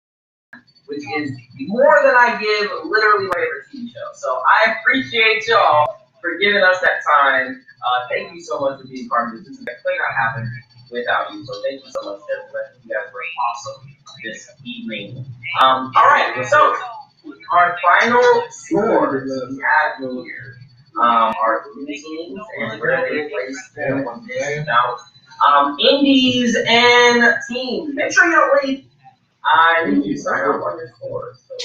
which is more than I give literally my favorite TV show. So I appreciate y'all for giving us that time. Thank you so much for being part of this. This could not happen without you. So thank you so much, gentlemen. You guys were awesome this evening. All right, so our final scores we have here are 3 teams and where they placed on this bout. Indies and teams. Make sure you don't leave. I need you to sign up on your scores. So,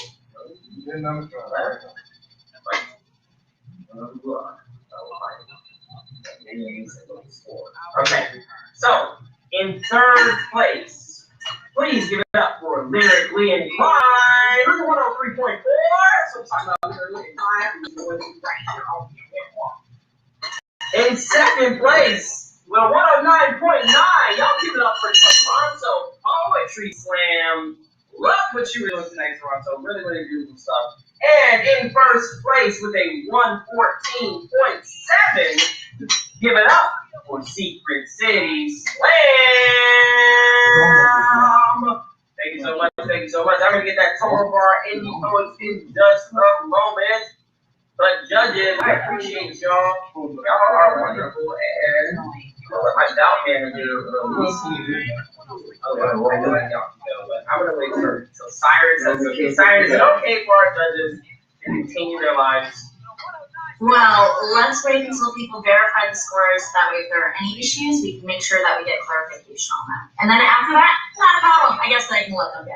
okay, so in 3rd place, please give it up for Lyrically Inclined. Look at 103.4. So I'm talking about Lyrically Inclined. In 2nd place, well, 109.9. Y'all give it up for Toronto Poetry Slam. Look what you were doing tonight, Toronto. Really beautiful stuff. And in 1st place with a 114.7, give it up for Secret City Slam. Thank you so much. I'm going to get that total for our indie poets in just a moment. But judges, I appreciate y'all. Y'all are wonderful. And I'm going to let my doubt manager release you. I'm going to wait until Cyrus says okay. Cyrus, is it okay for our judges to continue their lives? Well, let's wait until people verify the scores. That way, if there are any issues, we can make sure that we get clarification on them. And then after that, not a problem. I guess I can let them go.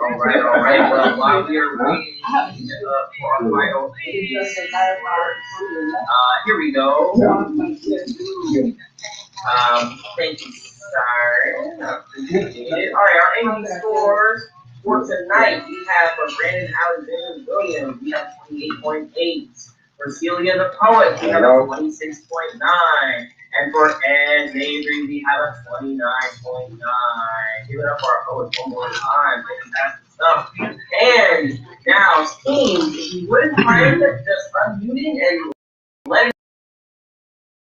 All right. Well, while we are waiting for our final here we go. Thank you start. Appreciate it. All right, our ending scores for tonight, we have for Brandon Alexander Williams, we have 28.8. For Celia the Poet, we have a 26.9. And for Ed Mabry, we have a 29.9. Give it up for our poets one more time. Fantastic stuff. And now, teams, if you wouldn't mind just unmuting and